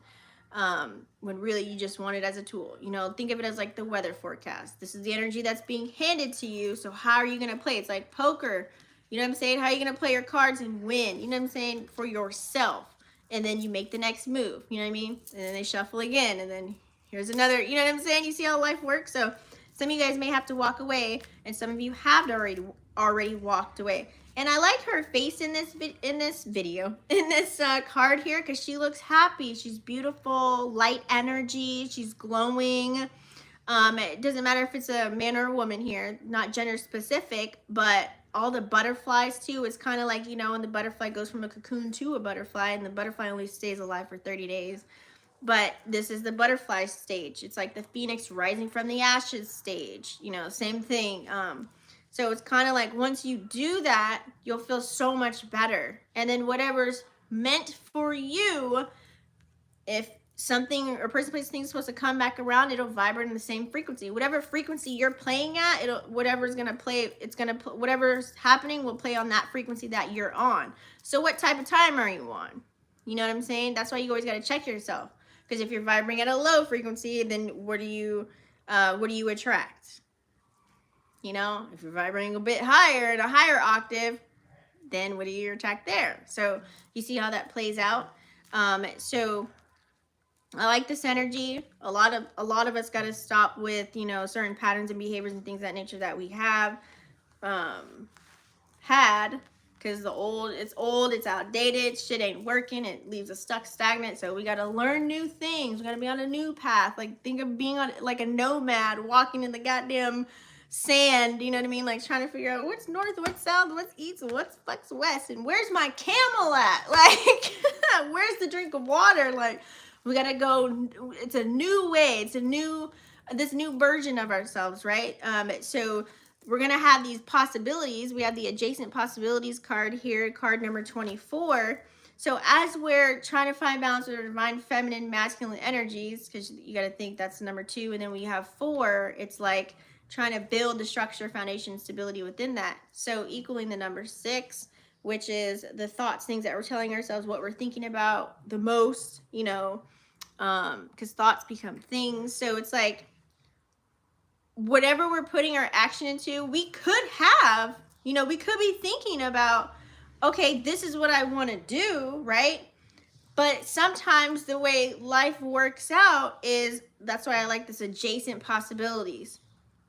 when really you just want it as a tool. You know, think of it as like the weather forecast. This is the energy that's being handed to you, so how are you going to play? It's like poker. You know what I'm saying? How are you going to play your cards and win? You know what I'm saying? For yourself. And then you make the next move. You know what I mean? And then they shuffle again. And then here's another. You know what I'm saying? You see how life works? So some of you guys may have to walk away. And some of you have already walked away. And I like her face in this video, in this card here, because she looks happy. She's beautiful, light energy. She's glowing. It doesn't matter if it's a man or a woman here, not gender specific, but all the butterflies too. It's kind of like, you know, when the butterfly goes from a cocoon to a butterfly, and the butterfly only stays alive for 30 days. But this is the butterfly stage. It's like the phoenix rising from the ashes stage, you know, same thing. So it's kind of like once you do that, you'll feel so much better. And then whatever's meant for you, if something or person, place, thing is supposed to come back around, it'll vibrate in the same frequency. Whatever frequency you're playing at, whatever's gonna play, whatever's happening will play on that frequency that you're on. So what type of time are you on? You know what I'm saying? That's why you always got to check yourself, because if you're vibrating at a low frequency, then what do you attract? You know, if you're vibrating a bit higher in a higher octave, then what do you attract there? So you see how that plays out. So I like this energy. A lot of us got to stop with, you know, certain patterns and behaviors and things of that nature that we have had, because it's old, it's outdated, shit ain't working, it leaves us stuck, stagnant. So we got to learn new things. We got to be on a new path. Like, think of being on like a nomad, walking in the goddamn sand, you know what I mean? Like trying to figure out what's north, what's south, what's east, what's west, and where's my camel at? Like, where's the drink of water? Like, we gotta go. It's a new way. It's this new version of ourselves, right? So we're gonna have these possibilities. We have the adjacent possibilities card here, card number 24. So as we're trying to find balance with our divine feminine masculine energies, because you got to think that's number 2, and then we have 4, it's like trying to build the structure, foundation, stability within that. So equaling the number 6, which is the thoughts, things that we're telling ourselves, what we're thinking about the most, you know, because thoughts become things. So it's like whatever we're putting our action into, we could have, you know, we could be thinking about, okay, this is what I want to do, right? But sometimes the way life works out is, that's why I like this adjacent possibilities.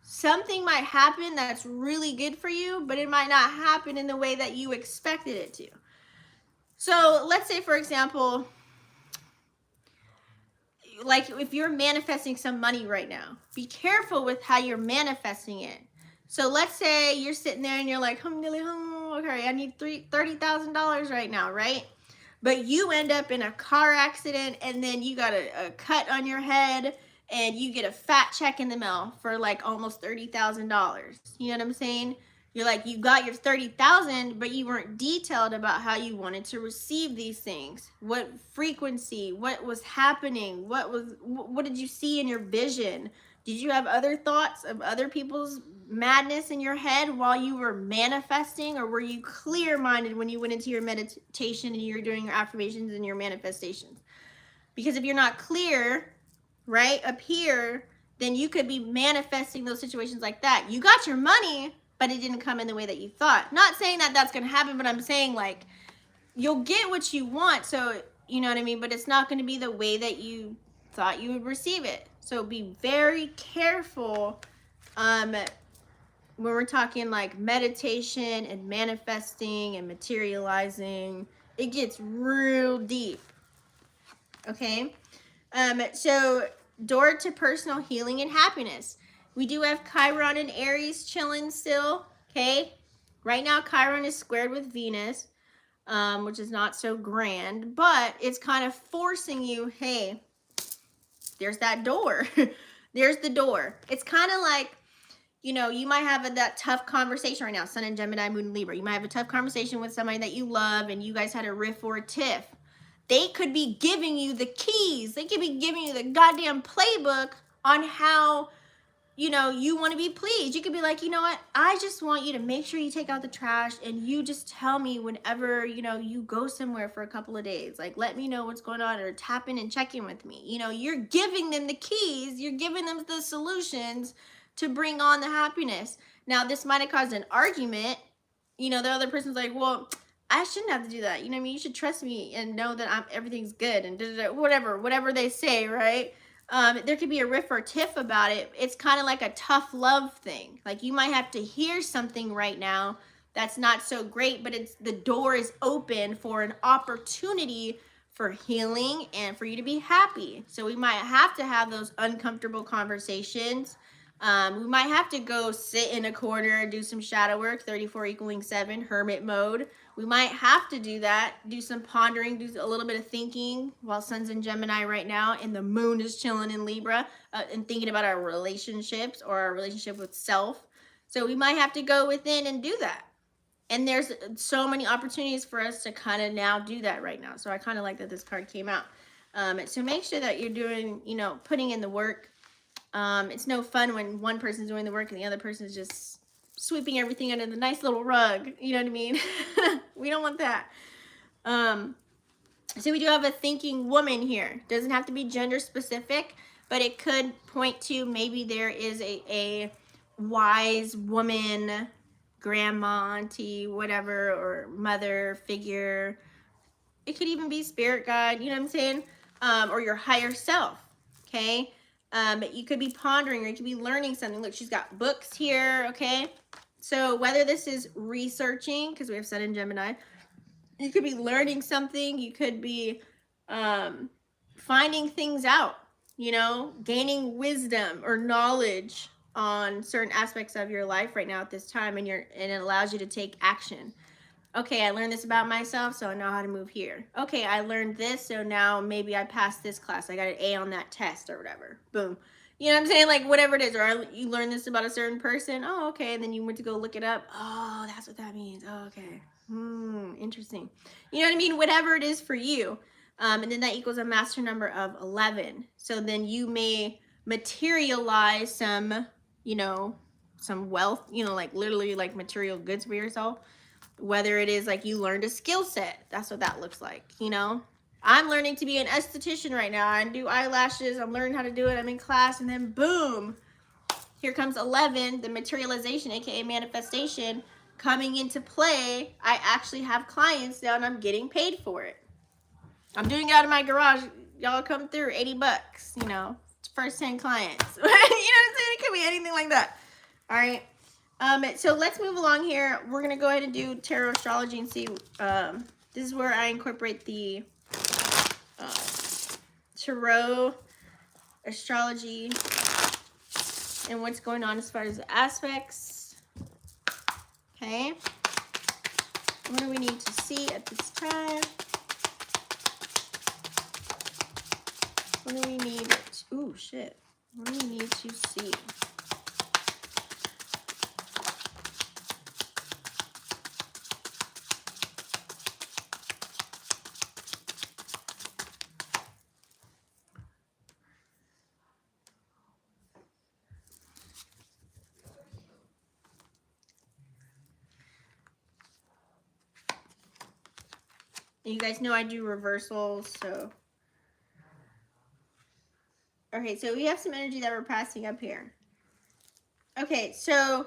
Something might happen that's really good for you, but it might not happen in the way that you expected it to. So let's say, for example, like if you're manifesting some money right now, be careful with how you're manifesting it. So let's say you're sitting there and you're like, okay, I need $30,000 right now, right? But you end up in a car accident and then you got a cut on your head and you get a fat check in the mail for like almost $30,000. You know what I'm saying? You're like, you got your 30,000, but you weren't detailed about how you wanted to receive these things. What frequency, what was happening? What did you see in your vision? Did you have other thoughts of other people's madness in your head while you were manifesting, or were you clear-minded when you went into your meditation and you were doing your affirmations and your manifestations? Because if you're not clear, right, up here, then you could be manifesting those situations like that. You got your money, but it didn't come in the way that you thought. Not saying that that's going to happen, but I'm saying like you'll get what you want. So, you know what I mean? But it's not going to be the way that you thought you would receive it. So be very careful when we're talking like meditation and manifesting and materializing. It gets real deep. Okay? So door to personal healing and happiness. We do have Chiron and Aries chilling still. Okay? Right now, Chiron is squared with Venus, which is not so grand, but it's kind of forcing you, hey, there's that door. There's the door. It's kind of like, you know, you might have that tough conversation right now, Sun and Gemini, Moon and Libra. You might have a tough conversation with somebody that you love and you guys had a riff or a tiff. They could be giving you the keys. They could be giving you the goddamn playbook on how, you know, you want to be pleased. You could be like, you know what? I just want you to make sure you take out the trash and you just tell me whenever, you know, you go somewhere for a couple of days. Like, let me know what's going on, or tap in and check in with me. You know, you're giving them the keys. You're giving them the solutions to bring on the happiness. Now, this might have caused an argument. You know, the other person's like, well, I shouldn't have to do that. You know what I mean? You should trust me and know that everything's good and whatever they say, right? There could be a riff or tiff about it. It's kind of like a tough love thing. Like you might have to hear something right now that's not so great, but the door is open for an opportunity for healing and for you to be happy. So we might have to have those uncomfortable conversations. We might have to go sit in a corner and do some shadow work, 34 equaling 7, hermit mode. We might have to do that, do some pondering, do a little bit of thinking while Sun's in Gemini right now and the moon is chilling in Libra, and thinking about our relationships or our relationship with self. So we might have to go within and do that. And there's so many opportunities for us to kind of now do that right now. So I kind of like that this card came out. So make sure that you're doing, you know, putting in the work. It's no fun when one person's doing the work and the other person's just sweeping everything under the nice little rug. You know what I mean? We don't want that. So we do have a thinking woman here. Doesn't have to be gender specific, but it could point to maybe there is a wise woman, grandma, auntie, whatever, or mother figure. It could even be spirit guide, you know what I'm saying? Or your higher self, okay? You could be pondering, or you could be learning something. Look, she's got books here, okay? So whether this is researching, because we have Sun in Gemini, you could be learning something. You could be finding things out, you know, gaining wisdom or knowledge. on certain aspects of your life right now at this time, and it allows you to take action. Okay, I learned this about myself, so I know how to move here. Okay, I learned this, so now maybe I passed this class. I got an A on that test or whatever. Boom. You know what I'm saying? Like whatever it is, or you learned this about a certain person. Oh, okay, and then you went to go look it up. Oh, that's what that means. Oh, okay. Interesting. You know what I mean? Whatever it is for you. And then that equals a master number of 11. So then you may materialize some, some wealth, like literally like material goods for yourself. Whether it is like you learned a skill set, that's what that looks like. I'm learning to be an esthetician right now. I do eyelashes. I'm learning how to do it. I'm in class, and then boom, here comes 11, the materialization, aka manifestation, coming into play. I actually have clients now, and I'm getting paid for it. I'm doing it out of my garage. Y'all come through, $80. First 10 clients. You know what I'm saying? It could be anything like that. All right. So let's move along here. We're gonna go ahead and do tarot astrology and see. This is where I incorporate the tarot astrology and what's going on as far as the aspects. Okay. What do we need to see at this time? What do we need to, ooh, shit. What do we need to see? You guys know I do reversals, so. Okay, so we have some energy that we're passing up here. Okay, so,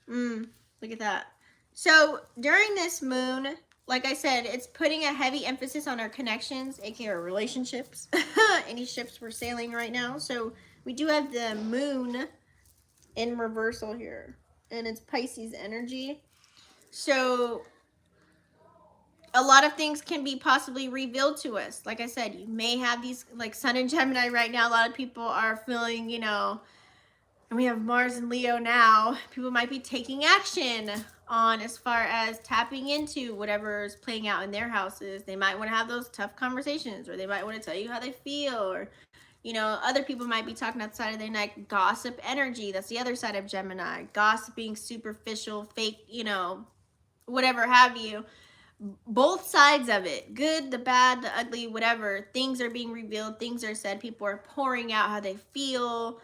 look at that. So during this moon, like I said, it's putting a heavy emphasis on our connections, aka our relationships. Any ships we're sailing right now. So we do have the moon in reversal here, and it's Pisces energy. So a lot of things can be possibly revealed to us. Like I said, you may have these, like Sun and Gemini right now. A lot of people are feeling, and we have Mars and Leo now. People might be taking action on as far as tapping into whatever is playing out in their houses. They might want to have those tough conversations, or they might want to tell you how they feel, or other people might be talking outside of their neck. Gossip energy, that's the other side of Gemini. Gossiping, superficial, fake, whatever have you. Both sides of it, good, the bad, the ugly, whatever. Things are being revealed, things are said. People are pouring out how they feel,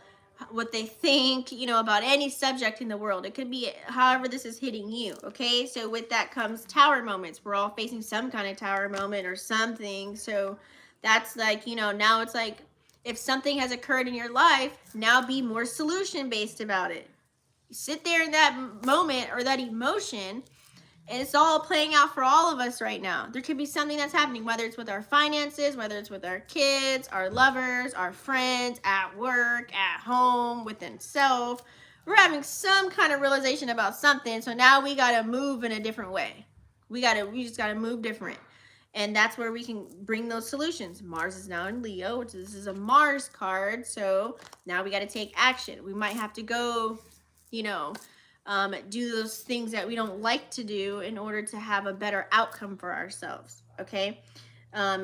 what they think, about any subject in the world. It could be however this is hitting you. Okay, so with that comes tower moments. We're all facing some kind of tower moment or something. So that's like, now it's like, if something has occurred in your life, now be more solution based about it. You sit there in that moment or that emotion, and it's all playing out for all of us right now. There could be something that's happening, whether it's with our finances, whether it's with our kids, our lovers, our friends, at work, at home, within self. We're having some kind of realization about something. So now we got to move in a different way. We just got to move different. And that's where we can bring those solutions. Mars is now in Leo, which this is a Mars card. So now we got to take action. We might have to go, do those things that we don't like to do in order to have a better outcome for ourselves. Okay.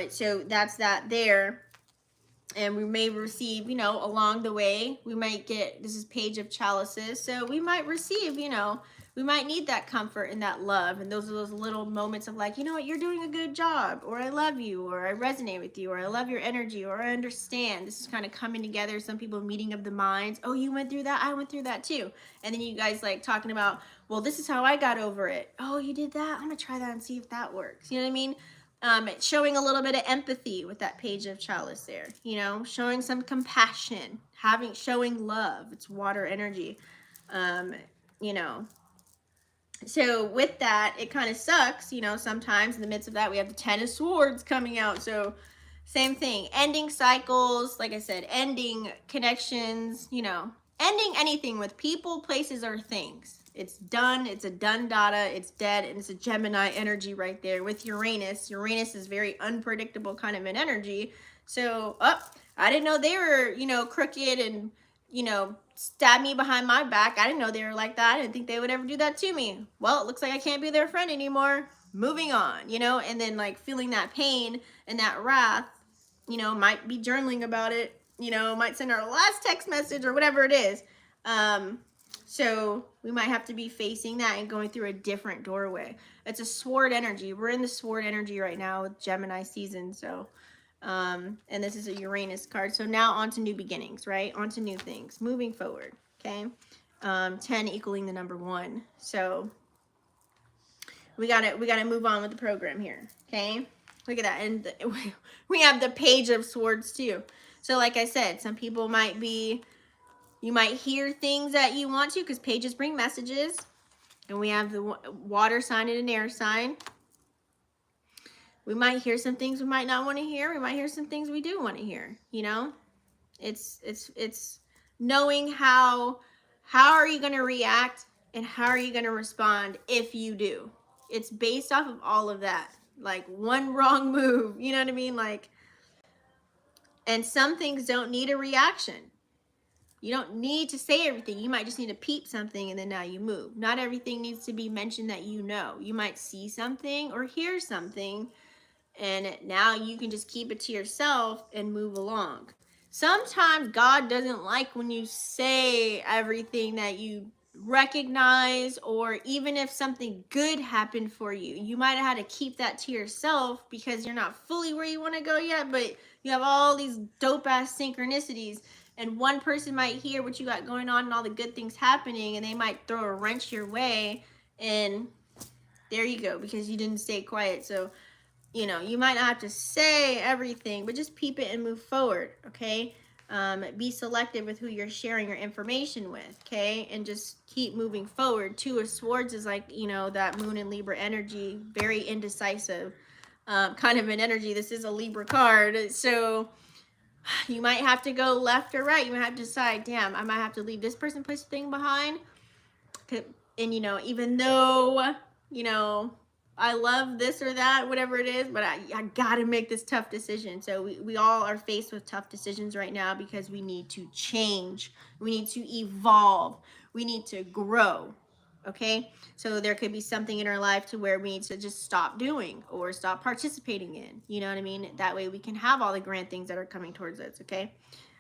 So that's that there. And we may receive, along the way, we might get, this is Page of Chalices. So we might receive, we might need that comfort and that love. And those are those little moments of like, you know what, you're doing a good job, or I love you, or I resonate with you, or I love your energy, or I understand. This is kind of coming together. Some people meeting of the minds. Oh, you went through that? I went through that too. And then you guys like talking about, well, this is how I got over it. Oh, you did that? I'm gonna try that and see if that works. You know what I mean? Showing a little bit of empathy with that Page of Chalice there, showing some compassion, showing love. It's water energy, So with that, it kind of sucks, sometimes in the midst of that, we have the Ten of Swords coming out. So same thing, ending cycles, like I said, ending connections, ending anything with people, places, or things. It's done. It's a done data. It's dead. And it's a Gemini energy right there with Uranus. Uranus is very unpredictable kind of an energy. So, I didn't know they were, crooked and you know, stab me behind my back. I didn't know they were like that. I didn't think they would ever do that to me. Well, it looks like I can't be their friend anymore. Moving on, you know, and then like feeling that pain and that wrath, you know, might be journaling about it, you know, might send our last text message or whatever it is. So we might have to be facing that and going through a different doorway. It's a sword energy. We're in the sword energy right now with Gemini season. So, and this is a Uranus card. So now on to new beginnings, right? On to new things, moving forward. Okay. 10 equaling the number 1. So we gotta move on with the program here. Okay. Look at that. And we have the Page of Swords too. So like I said, some people might be, you might hear things that you want to, because pages bring messages. And we have the water sign and an air sign. We might hear some things we might not want to hear. We might hear some things we do want to hear, you know? It's knowing how are you going to react and how are you going to respond if you do. It's based off of all of that. Like one wrong move, you know what I mean? Like, and some things don't need a reaction. You don't need to say everything. You might just need to peep something and then now you move. Not everything needs to be mentioned that you know. You might see something or hear something and now you can just keep it to yourself and move along. Sometimes God doesn't like when you say everything that you recognize, or even if something good happened for you, you might have had to keep that to yourself because you're not fully where you want to go yet, but you have all these dope ass synchronicities. And one person might hear what you got going on and all the good things happening, and they might throw a wrench your way. And there you go, because you didn't stay quiet. So, you know, you might not have to say everything, but just peep it and move forward, okay? Be selective with who you're sharing your information with, okay? And just keep moving forward. 2 of Swords is like, you know, that Moon and Libra energy, very indecisive kind of an energy. This is a Libra card. So you might have to go left or right. You might have to decide, damn, I might have to leave this person, place thing behind. And, you know, even though, you know, I love this or that, whatever it is, but I gotta make this tough decision. So we all are faced with tough decisions right now because we need to change. We need to evolve. We need to grow. Okay, so there could be something in our life to where we need to just stop doing or stop participating in, you know what I mean? That way we can have all the grand things that are coming towards us, okay?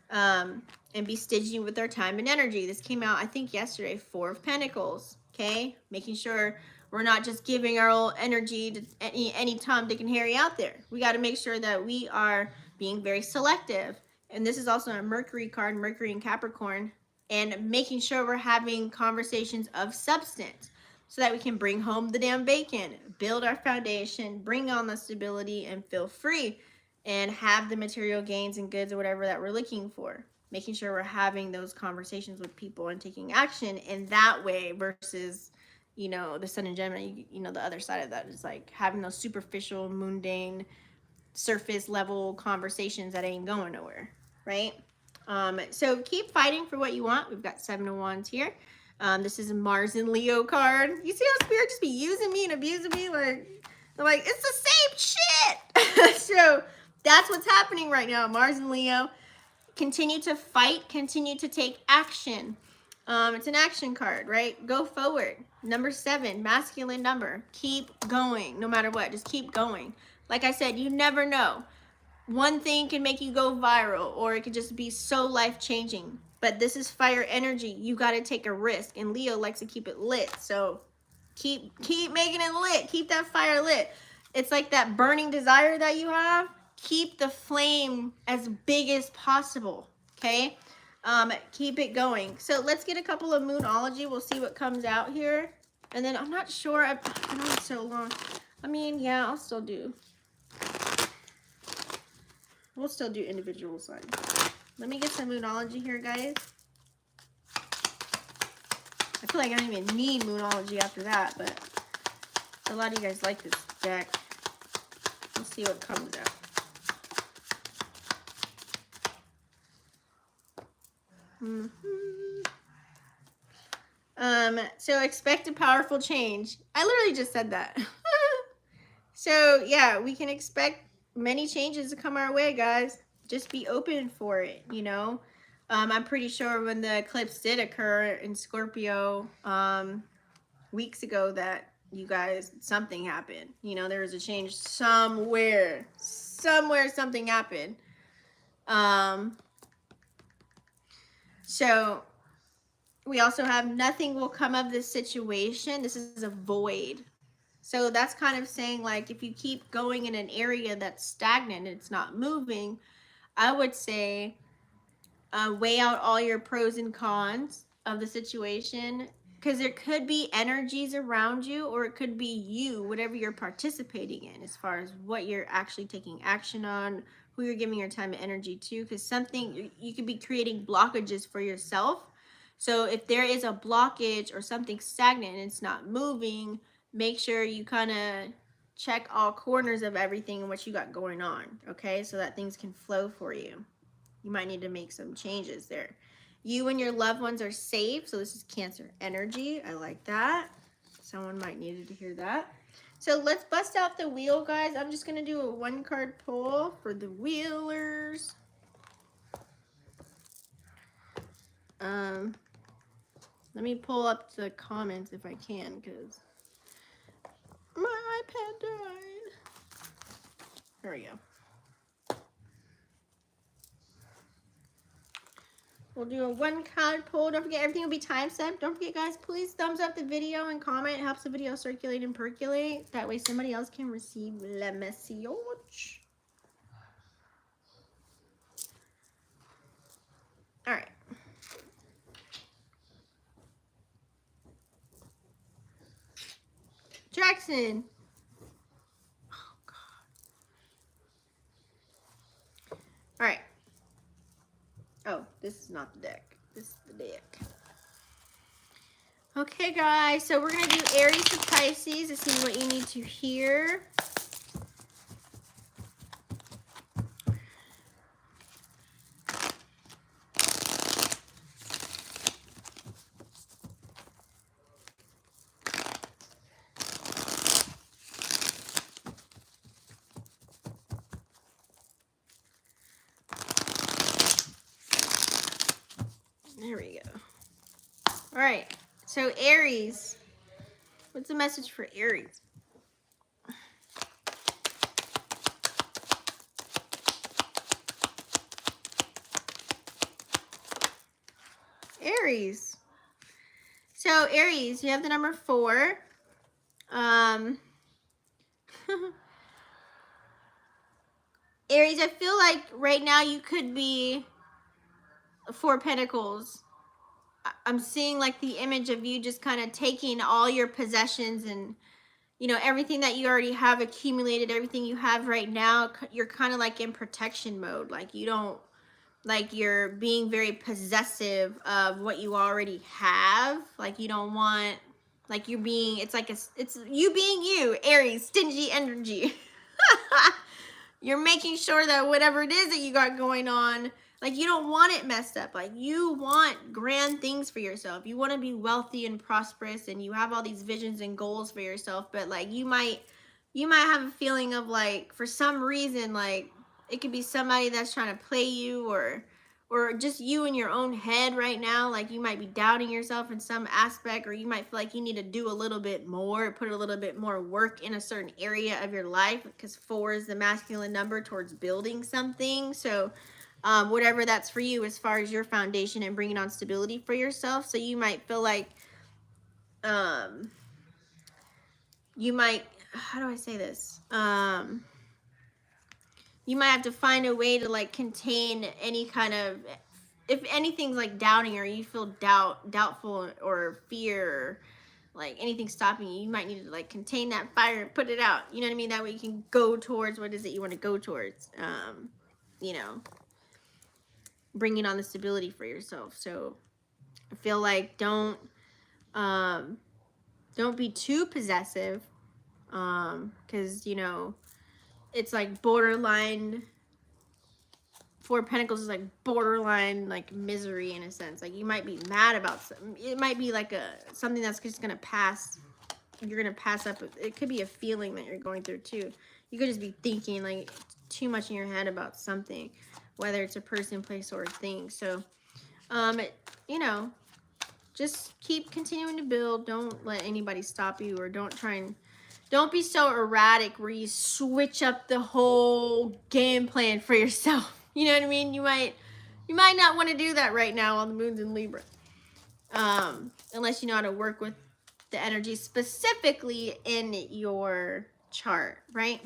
And be stingy with our time and energy. This came out, I think, yesterday. 4 of Pentacles, okay? Making sure we're not just giving our old energy to any Tom, Dick, and Harry out there. We got to make sure that we are being very selective. And this is also a Mercury card, Mercury and Capricorn, and making sure we're having conversations of substance so that we can bring home the damn bacon, build our foundation, bring on the stability, and feel free and have the material gains and goods or whatever that we're looking for. Making sure we're having those conversations with people and taking action in that way versus, you know, the Sun and Gemini, you know, the other side of that is like having those superficial, mundane, surface level conversations that ain't going nowhere, right? So keep fighting for what you want. We've got 7 of Wands here. This is a Mars and Leo card. You see how Spirit just be using me and abusing me? Like it's the same shit. So that's what's happening right now. Mars and Leo. Continue to fight. Continue to take action. It's an action card, right? Go forward. Number 7, masculine number. Keep going. No matter what, just keep going. Like I said, you never know. One thing can make you go viral, or it could just be so life-changing. But this is fire energy. You got to take a risk. And Leo likes to keep it lit. So keep making it lit. Keep that fire lit. It's like that burning desire that you have. Keep the flame as big as possible. Okay? Keep it going. So let's get a couple of Moonology. We'll see what comes out here. And then I'm not sure. I've been on so long. I mean, yeah, I'll still do. We'll still do individual signs. Let me get some Moonology here, guys. I feel like I don't even need Moonology after that, but a lot of you guys like this deck. Let's see what comes out. So expect a powerful change. I literally just said that. So yeah, we can expect many changes to come our way, guys. Just be open for it, you know. I'm pretty sure when the eclipse did occur in Scorpio weeks ago that you guys, something happened. You know, there was a change somewhere. Somewhere something happened. So we also have nothing will come of this situation. This is a void. So that's kind of saying, like, if you keep going in an area that's stagnant, it's not moving, I would say weigh out all your pros and cons of the situation, because there could be energies around you, or it could be you, whatever you're participating in, as far as what you're actually taking action on, who you're giving your time and energy to, because something, you could be creating blockages for yourself. So if there is a blockage or something stagnant and it's not moving, make sure you kind of check all corners of everything and what you got going on, okay, so that things can flow for you. You might need to make some changes there. You and your loved ones are safe. So this is Cancer energy. I like that. Someone might need to hear that. So let's bust out the wheel, guys. I'm just going to do a 1-card pull for the wheelers. Let me pull up the comments if I can, because my iPad died. There we go. We'll do a 1-card pull. Don't forget, everything will be time stamped. Don't forget, guys, please thumbs up the video and comment. It helps the video circulate and percolate. That way somebody else can receive the message. All right. Jackson. Oh, God. All right. Oh, this is not the deck. This is the deck. Okay, guys. So we're going to do Aries to Pisces to see what you need to hear. There we go. All right. So Aries. What's the message for Aries? Aries. So Aries, you have the number 4. Aries, I feel like right now you could be 4 Pentacles. I'm seeing like the image of you just kind of taking all your possessions and, you know, everything that you already have accumulated, everything you have right now, you're kind of like in protection mode. Like you don't, like you're being very possessive of what you already have. Like you don't want, like you're being, it's like, it's you being you, Aries, stingy energy. You're making sure that whatever it is that you got going on, like you don't want it messed up. Like you want grand things for yourself. You want to be wealthy and prosperous, and you have all these visions and goals for yourself. But like you might have a feeling of like, for some reason, like it could be somebody that's trying to play you, or just you in your own head right now. Like you might be doubting yourself in some aspect, or you might feel like you need to do a little bit more, put a little bit more work in a certain area of your life, because 4 is the masculine number towards building something. So whatever that's for you as far as your foundation and bringing on stability for yourself. So you might feel like you might, how do I say this? You might have to find a way to like contain any kind of, if anything's like doubting, or you feel doubtful or fear, or like anything stopping you, you might need to like contain that fire and put it out. You know what I mean? That way you can go towards what is it you want to go towards. You know, bringing on the stability for yourself. So I feel like don't be too possessive, because you know it's like borderline. 4 Pentacles is like borderline like misery in a sense. Like you might be mad about something. It might be like something that's just gonna pass. You're gonna pass up. It could be a feeling that you're going through too. You could just be thinking like too much in your head about something, whether it's a person, place, or a thing. So You know, just keep continuing to build. Don't let anybody stop you, or don't be so erratic where you switch up the whole game plan for yourself. You know what I mean? You might not want to do that right now while the moon's in Libra. Unless you know how to work with the energy specifically in your chart, right?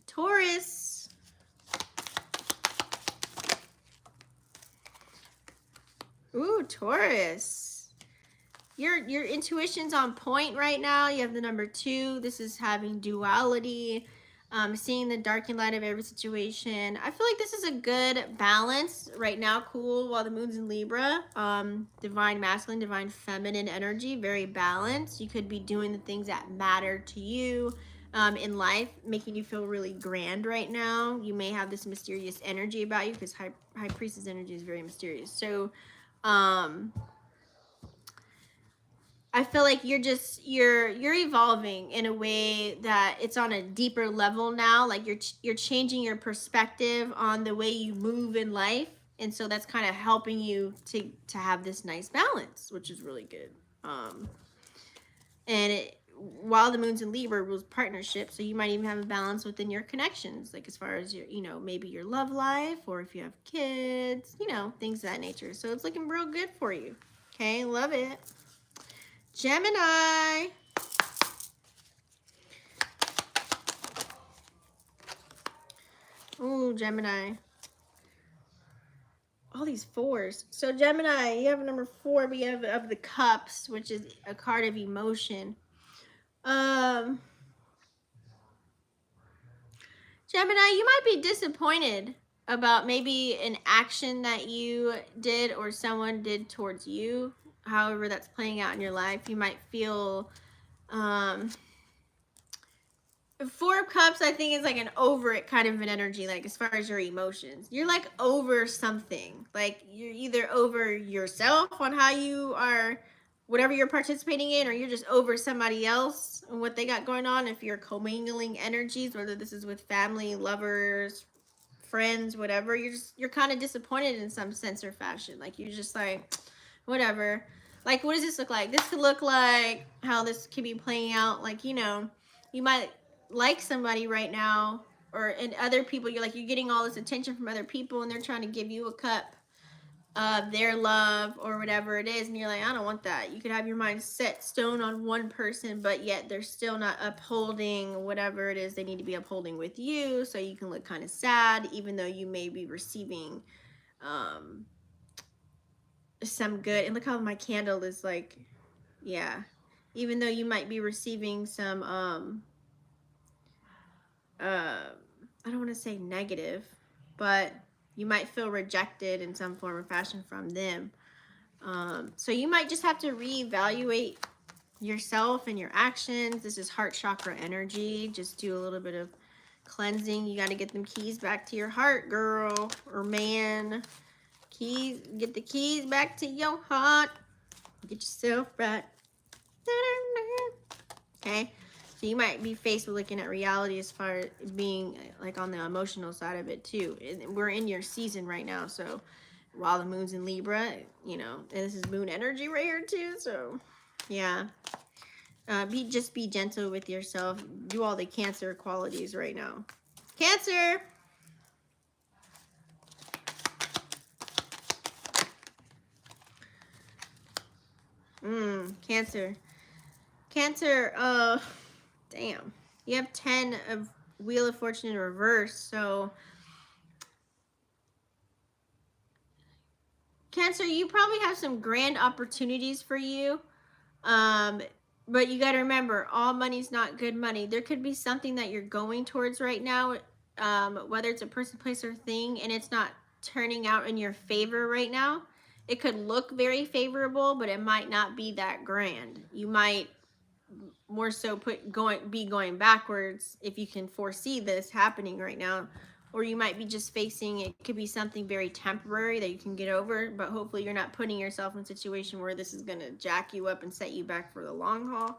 Taurus. Ooh, Taurus. Your intuition's on point right now. You have the number 2. This is having duality, seeing the dark and light of every situation. I feel like this is a good balance right now. Cool, while the moon's in Libra. Divine masculine, divine feminine energy, very balanced. You could be doing the things that matter to you in life, making you feel really grand right now. You may have this mysterious energy about you, because high priestess energy is very mysterious. So I feel like you're evolving in a way that it's on a deeper level now. Like you're changing your perspective on the way you move in life, and so that's kind of helping you to have this nice balance, which is really good. And while the moon's in Libra, rules partnership, so you might even have a balance within your connections, like as far as your, maybe your love life, or if you have kids, things of that nature. So it's looking real good for you. Okay, love it. Gemini. Ooh, Gemini. All these 4s. So Gemini, you have number 4, but you have of the cups, which is a card of emotion. Gemini, you might be disappointed about maybe an action that you did or someone did towards you. However that's playing out in your life, you might feel 4 of Cups, I think, is like an over it kind of an energy, like as far as your emotions. You're like over something. Like you're either over yourself on how you are, whatever you're participating in, or you're just over somebody else and what they got going on. If you're commingling energies, whether this is with family, lovers, friends, whatever, you're kind of disappointed in some sense or fashion. Like you're just like, whatever. Like, what does this look like? This could look like how this could be playing out. Like, you might like somebody right now, and other people, you're getting all this attention from other people, and they're trying to give you a cup of their love or whatever it is, and you're like, I don't want that. You could have your mind set stone on one person, but yet they're still not upholding whatever it is they need to be upholding with you, so you can look kind of sad, even though you may be receiving some good. And look how my candle is like, yeah, even though you might be receiving some I don't want to say negative, but you might feel rejected in some form or fashion from them. So you might just have to reevaluate yourself and your actions. This is heart chakra energy. Just do a little bit of cleansing. You got to get them keys back to your heart, girl or man. Get the keys back to your heart. Get yourself right. Okay. So you might be faced with looking at reality as far as being like on the emotional side of it too. And we're in your season right now. So while the moon's in Libra, and this is moon energy right here too. So yeah, just be gentle with yourself. Do all the Cancer qualities right now. Cancer. Cancer. Cancer, damn. You have 10 of Wheel of Fortune in reverse, so Cancer, you probably have some grand opportunities for you. But you got to remember, all money's not good money. There could be something that you're going towards right now, whether it's a person, place, or thing, and it's not turning out in your favor right now. It could look very favorable, but it might not be that grand. You might more so be going backwards if you can foresee this happening right now, or you might be just facing, it could be something very temporary that you can get over, but hopefully you're not putting yourself in a situation where this is going to jack you up and set you back for the long haul,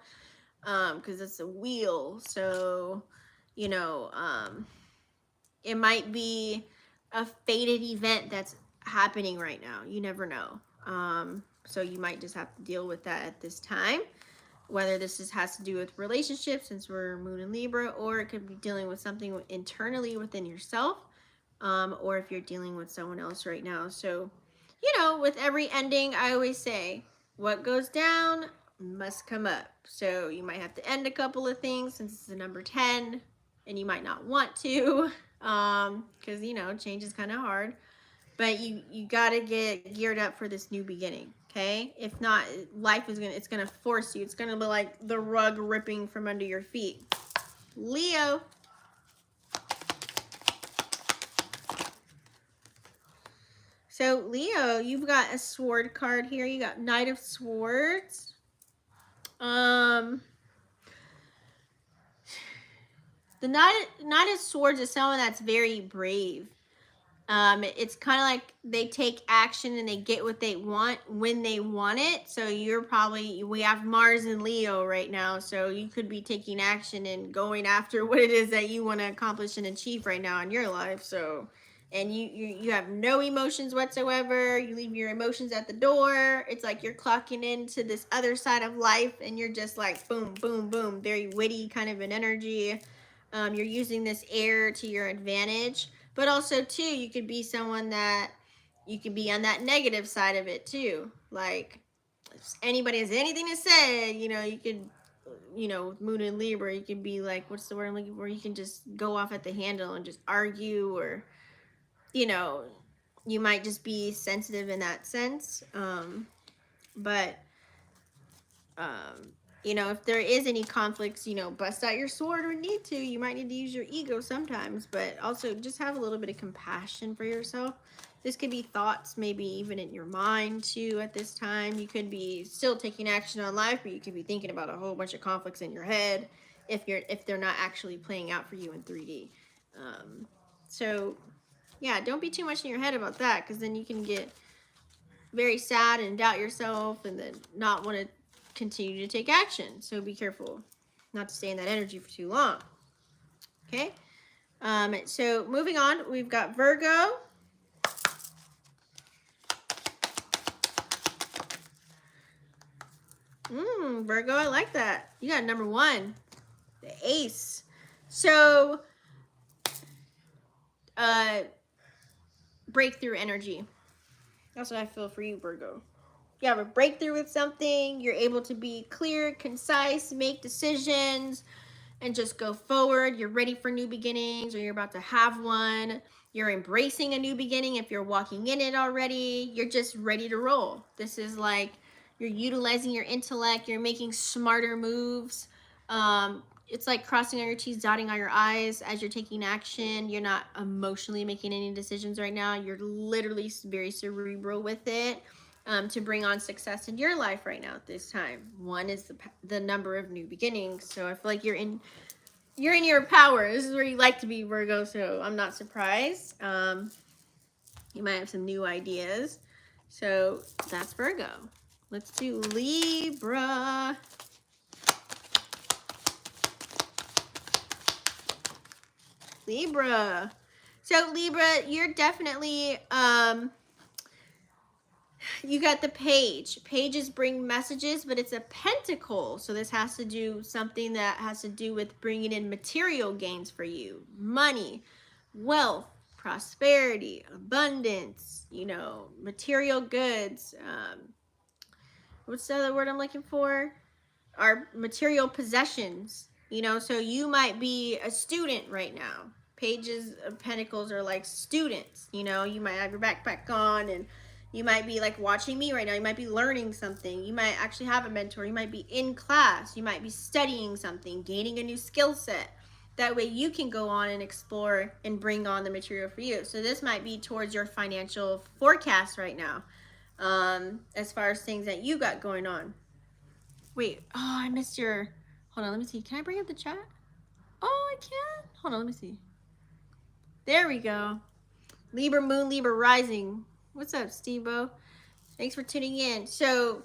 because it's a wheel. So it might be a fated event that's happening right now. You never know. So you might just have to deal with that at this time. Whether this has to do with relationships, since we're Moon in Libra, or it could be dealing with something internally within yourself, or if you're dealing with someone else right now. So, you know, with every ending, I always say, what goes down must come up. So you might have to end a couple of things since it's the number 10, and you might not want to, because, you know, change is kind of hard. But you got to get geared up for this new beginning, okay? If not, life is it's gonna force you. It's gonna be like the rug ripping from under your feet. Leo. So Leo, you've got a sword card here. You got Knight of Swords. The Knight of Swords is someone that's very brave. It's kind of like they take action and they get what they want when they want it. So we have Mars and Leo right now. So you could be taking action and going after what it is that you want to accomplish and achieve right now in your life. So, and you have no emotions whatsoever. You leave your emotions at the door. It's like you're clocking into this other side of life and you're just like boom, boom, boom, very witty kind of an energy. You're using this air to your advantage. But also, too, you could be someone that you could be on that negative side of it, too. Like, if anybody has anything to say, you know, you could, you know, with Moon and Libra, you could be like, what's the word I'm looking for? You can just go off at the handle and just argue, or, you know, you might just be sensitive in that sense. But you know, if there is any conflicts, you know, bust out your sword when need to. You might need to use your ego sometimes, but also just have a little bit of compassion for yourself. This could be thoughts, maybe even in your mind too at this time. You could be still taking action on life, but you could be thinking about a whole bunch of conflicts in your head if they're not actually playing out for you in 3D. So yeah, don't be too much in your head about that, because then you can get very sad and doubt yourself and then not want to continue to take action. So be careful not to stay in that energy for too long. Okay. So moving on, we've got Virgo. Virgo, I like that. You got number 1, the Ace. So breakthrough energy. That's what I feel for you, Virgo. You have a breakthrough with something. You're able to be clear, concise, make decisions, and just go forward. You're ready for new beginnings, or you're about to have one. You're embracing a new beginning if you're walking in it already. You're just ready to roll. This is like you're utilizing your intellect. You're making smarter moves. It's like crossing on your T's, dotting on your I's as you're taking action. You're not emotionally making any decisions right now. You're literally very cerebral with it. To bring on success in your life right now at this time. 1 is the number of new beginnings. So I feel like you're in your power. This is where you like to be, Virgo. So I'm not surprised. You might have some new ideas. So that's Virgo. Let's do Libra. Libra. So Libra, you're definitely you got the Page. Pages bring messages, but it's a pentacle. So this has to do something that has to do with bringing in material gains for you. Money, wealth, prosperity, abundance, you know, material goods. What's the other word I'm looking for? Our material possessions. You know, so you might be a student right now. Pages of Pentacles are like students. You know, you might have your backpack on and you might be like watching me right now. You might be learning something. You might actually have a mentor. You might be in class. You might be studying something, gaining a new skill set. That way you can go on and explore and bring on the material for you. So this might be towards your financial forecast right now, as far as things that you got going on. Wait, oh, I missed your, hold on, let me see. Can I bring up the chat? Oh, I can? Hold on, let me see. There we go. Libra Moon, Libra Rising. What's up, Steve-O? Thanks for tuning in. So,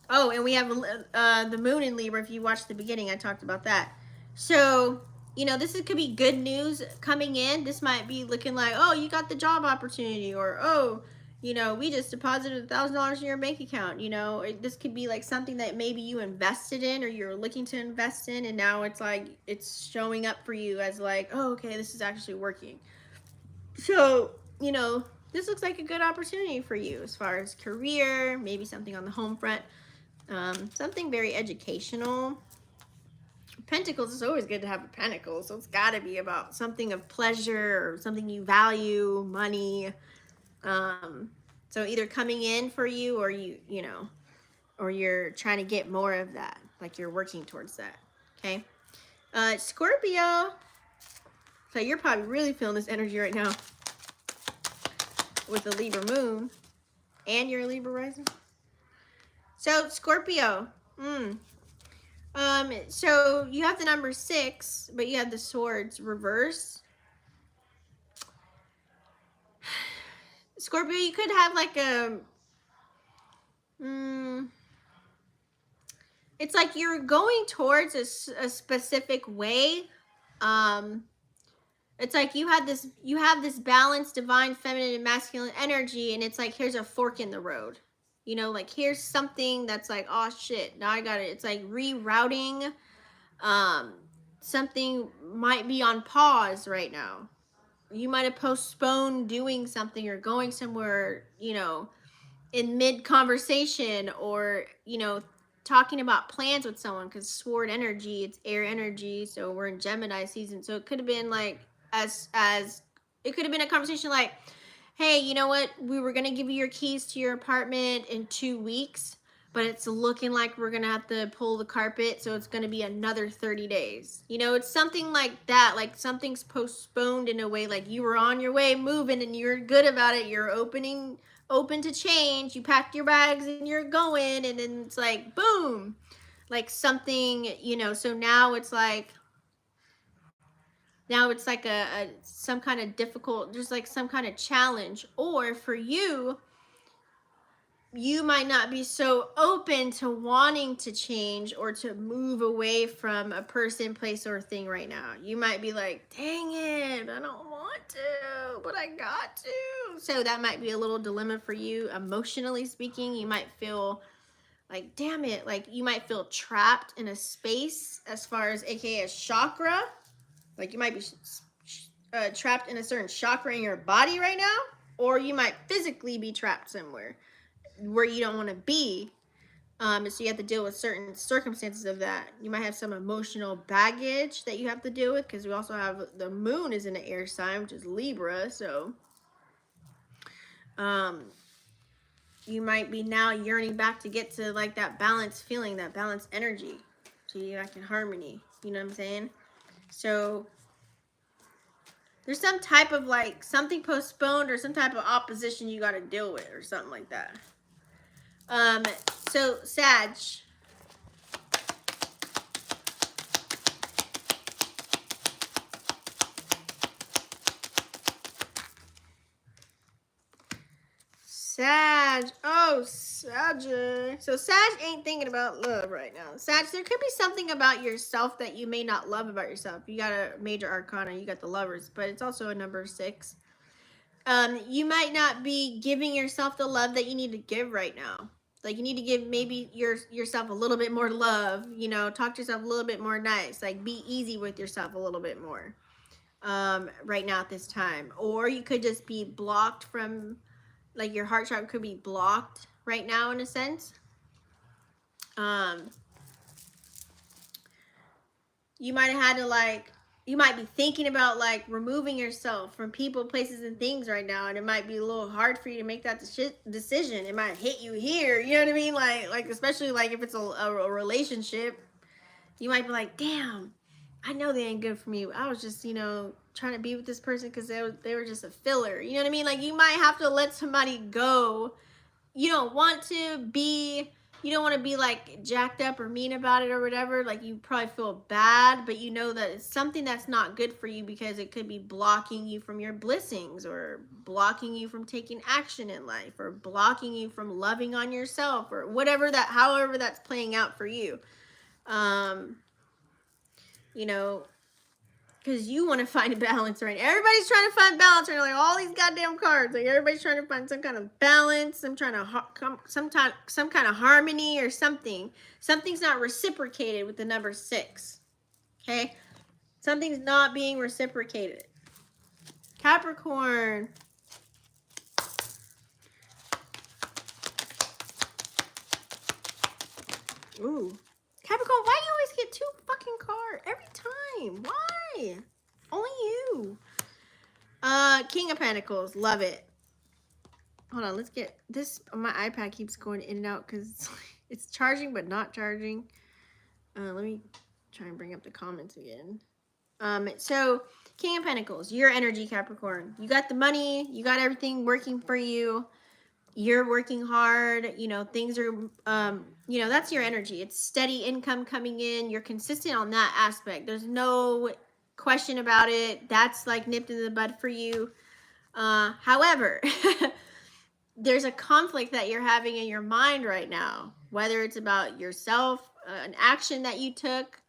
oh, and we have the Moon in Libra. If you watched the beginning, I talked about that. So, you know, could be good news coming in. This might be looking like, oh, you got the job opportunity, or, oh, You know, we just deposited $1,000 in your bank account. You know, this could be like something that maybe you invested in or you're looking to invest in, and now it's like it's showing up for you as like, oh, okay, this is actually working. So, you know, this looks like a good opportunity for you as far as career, maybe something on the home front, something very educational. Pentacles is always good to have a pentacle, so it's got to be about something of pleasure or something you value, money. So either coming in for you or you know, or you're trying to get more of that, like you're working towards that. Okay. Scorpio. So you're probably really feeling this energy right now with the Libra moon and your Libra rising. So Scorpio. So you have the number 6, but you have the swords reverse. Scorpio, you could have like a it's like you're going towards a specific way. It's like you have this balanced divine feminine and masculine energy, and it's like here's a fork in the road. You know, like here's something that's like, oh shit, now I got it. It's like rerouting. Something might be on pause right now. You might have postponed doing something or going somewhere, you know, in mid conversation, or you know, talking about plans with someone, because sword energy, it's air energy, so we're in Gemini season. So it could have been like as it could have been a conversation like, hey, you know what, we were going to give you your keys to your apartment in 2 weeks, but it's looking like we're going to have to pull the carpet, so it's going to be another 30 days. You know, it's something like that, like something's postponed in a way, like you were on your way moving and you're good about it, you're open to change, you packed your bags and you're going, and then it's like boom, like something, you know. So now it's like a some kind of difficult, just like some kind of challenge. Or for you, you might not be so open to wanting to change or to move away from a person, place, or thing right now. You might be like, dang it, I don't want to, but I got to. So that might be a little dilemma for you, emotionally speaking. You might feel like, damn it, like you might feel trapped in a space, as far as aka chakra. Like you might be trapped in a certain chakra in your body right now, or you might physically be trapped somewhere where you don't want to be. So you have to deal with certain circumstances of that. You might have some emotional baggage that you have to deal with, because we also have the moon is in an air sign, which is Libra. So you might be now yearning back to get to like that balanced feeling, that balanced energy, so you're back in harmony. You know what I'm saying? So there's some type of like something postponed or some type of opposition you got to deal with or something like that. So Sag. Oh, Sag. So Sag ain't thinking about love right now. Sag, there could be something about yourself that you may not love about yourself. You got a major arcana, you got the Lovers, but it's also a number 6. You might not be giving yourself the love that you need to give right now. Like you need to give maybe yourself a little bit more love, you know, talk to yourself a little bit more nice, like be easy with yourself a little bit more right now at this time. Or you could just be blocked from, like your heart chakra could be blocked right now in a sense. You might have had to like, you might be thinking about like removing yourself from people, places, and things right now, and it might be a little hard for you to make that decision. It might hit you here, you know what I mean? Like especially like if it's a relationship, you might be like, damn, I know they ain't good for me. I was just, you know, trying to be with this person because they were just a filler. You know what I mean? Like you might have to let somebody go. You don't want to be, you don't want to be like jacked up or mean about it or whatever. Like you probably feel bad, but you know that it's something that's not good for you, because it could be blocking you from your blessings, or blocking you from taking action in life, or blocking you from loving on yourself, or whatever that, however that's playing out for you. You know, because you want to find a balance, right? Everybody's trying to find balance, right? Like all these goddamn cards, like everybody's trying to find some kind of balance, some kind of harmony or something. Something's not reciprocated with the number 6. Okay, something's not being reciprocated. Capricorn. Ooh, Capricorn, why do you always get 2 fucking cards every time? Why? Only you. King of Pentacles, love it. Hold on, let's get this. My iPad keeps going in and out because it's charging but not charging. Let me try and bring up the comments again. So King of Pentacles, your energy, Capricorn. You got the money, you got everything working for you. You're working hard, you know, things are, you know, that's your energy. It's steady income coming in. You're consistent on that aspect. There's no question about it. That's like nipped in the bud for you. However, there's a conflict that you're having in your mind right now, whether it's about yourself, an action that you took.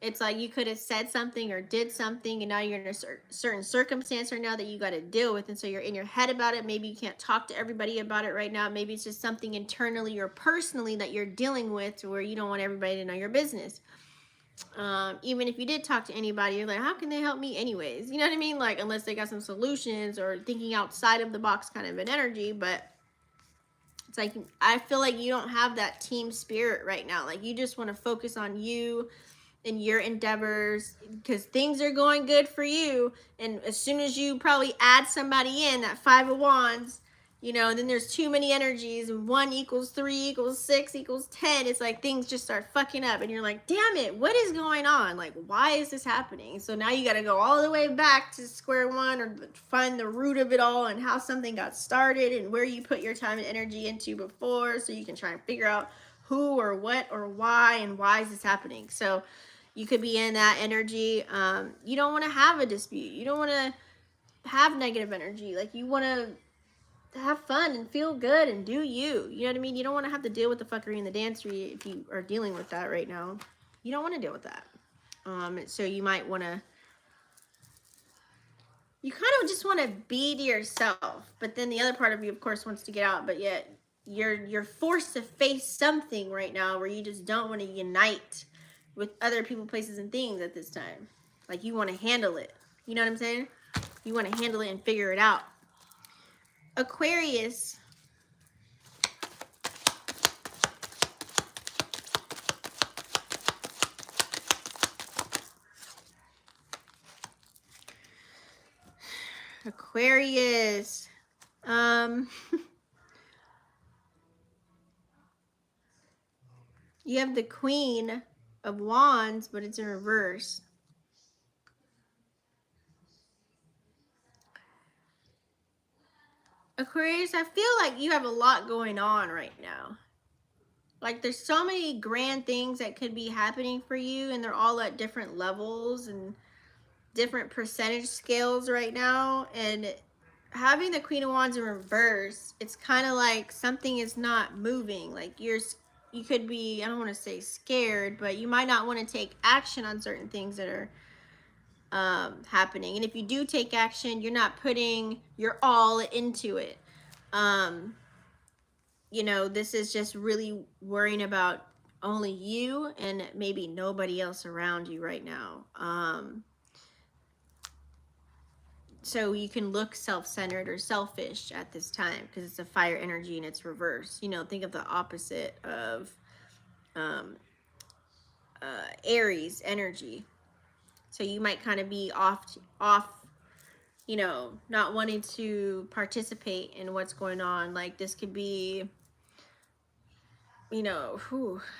It's like you could have said something or did something, and now you're in a certain circumstance right now that you got to deal with. And so you're in your head about it. Maybe you can't talk to everybody about it right now. Maybe it's just something internally or personally that you're dealing with to where you don't want everybody to know your business. Even if you did talk to anybody, you're like, how can they help me anyways? You know what I mean? Like, unless they got some solutions or thinking outside of the box kind of an energy. But it's like, I feel like you don't have that team spirit right now. Like, you just want to focus on you and your endeavors because things are going good for you. And as soon as you probably add somebody in, that 5 of Wands, you know, then there's too many energies, and 1 equals 3 equals 6 equals 10. It's like things just start fucking up and you're like, damn it, what is going on? Like, why is this happening? So now you got to go all the way back to square one or find the root of it all and how something got started and where you put your time and energy into before, so you can try and figure out who or what or why and why is this happening. So you could be in that energy. You don't want to have a dispute. You don't want to have negative energy. Like, you want to have fun and feel good and do you. You know what I mean? You don't want to have to deal with the fuckery and the dancery if you are dealing with that right now. You don't want to deal with that. So you might want to, you kind of just want to be to yourself. But then the other part of you, of course, wants to get out. But yet you're forced to face something right now where you just don't want to unite with other people, places, and things at this time. Like, you want to handle it. You know what I'm saying? You want to handle it and figure it out. Aquarius. Aquarius. You have the Queen of Wands, but it's in reverse. Aquarius, I feel like you have a lot going on right now. Like, there's so many grand things that could be happening for you, and they're all at different levels and different percentage scales right now. And having the Queen of Wands in reverse, it's kind of like something is not moving. Like, you could be, I don't want to say scared, but you might not want to take action on certain things that are happening. And if you do take action, you're not putting your all into it. You know, this is just really worrying about only you and maybe nobody else around you right now. So you can look self-centered or selfish at this time because it's a fire energy and it's reverse. You know, think of the opposite of Aries energy. So you might kind of be off, you know, not wanting to participate in what's going on. Like, this could be, you know,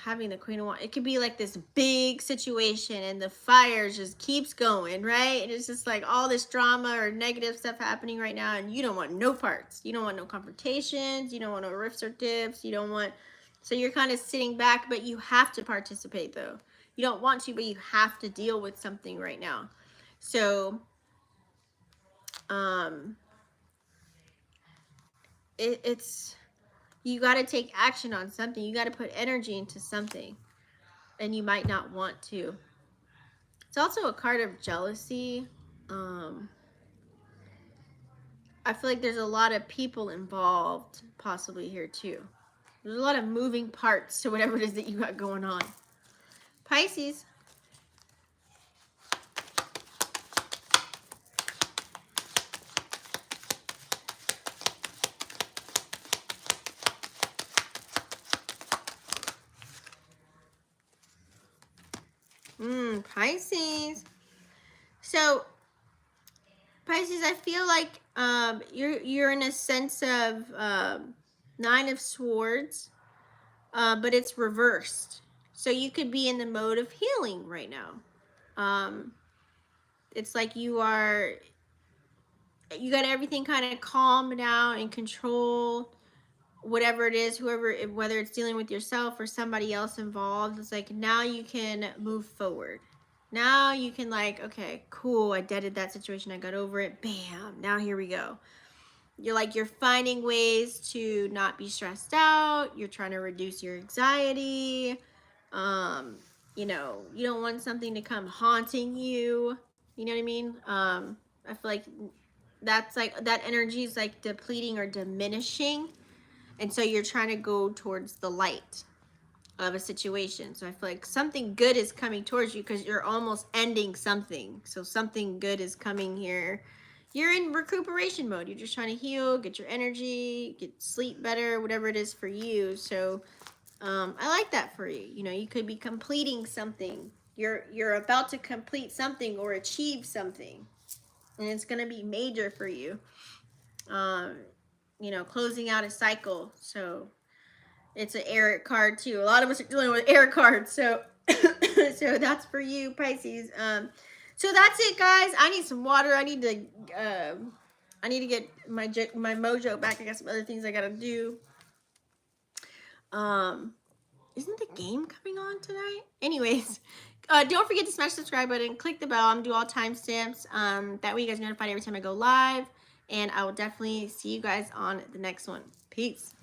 having the Queen of Wands. It could be like this big situation and the fire just keeps going, right? And it's just like all this drama or negative stuff happening right now, and you don't want no parts. You don't want no confrontations. You don't want no rifts or tips. You don't want, so you're kind of sitting back, but you have to participate though. You don't want to, but you have to deal with something right now. So, it's, you got to take action on something. You got to put energy into something, and you might not want to. It's also a card of jealousy. I feel like there's a lot of people involved possibly here too. There's a lot of moving parts to whatever it is that you got going on. Pisces. Pisces. So, Pisces, I feel like you're in a sense of Nine of Swords, but it's reversed. So you could be in the mode of healing right now. It's like you got everything kind of calm now and control. Whatever it is, whether it's dealing with yourself or somebody else involved, it's like now you can move forward. Now you can like, okay, cool, I deaded that situation, I got over it, bam, now here we go. You're finding ways to not be stressed out. You're trying to reduce your anxiety. You don't want something to come haunting you. You know what I mean? I feel like that's like that energy is like depleting or diminishing. And so you're trying to go towards the light of a situation. So I feel like something good is coming towards you because you're almost ending something. So something good is coming here. You're in recuperation mode. You're just trying to heal, get your energy, get sleep better, whatever it is for you. So I like that for you. You could be completing something. You're about to complete something or achieve something. And it's going to be major for you. Closing out a cycle. So it's an air card too. A lot of us are dealing with air cards. So so that's for you, Pisces. So that's it, guys. I need some water. I need to get my mojo back. I got some other things I gotta do. Isn't the game coming on tonight? Anyways, don't forget to smash the subscribe button, click the bell. I'm gonna do all timestamps. That way you guys are notified every time I go live. And I will definitely see you guys on the next one. Peace.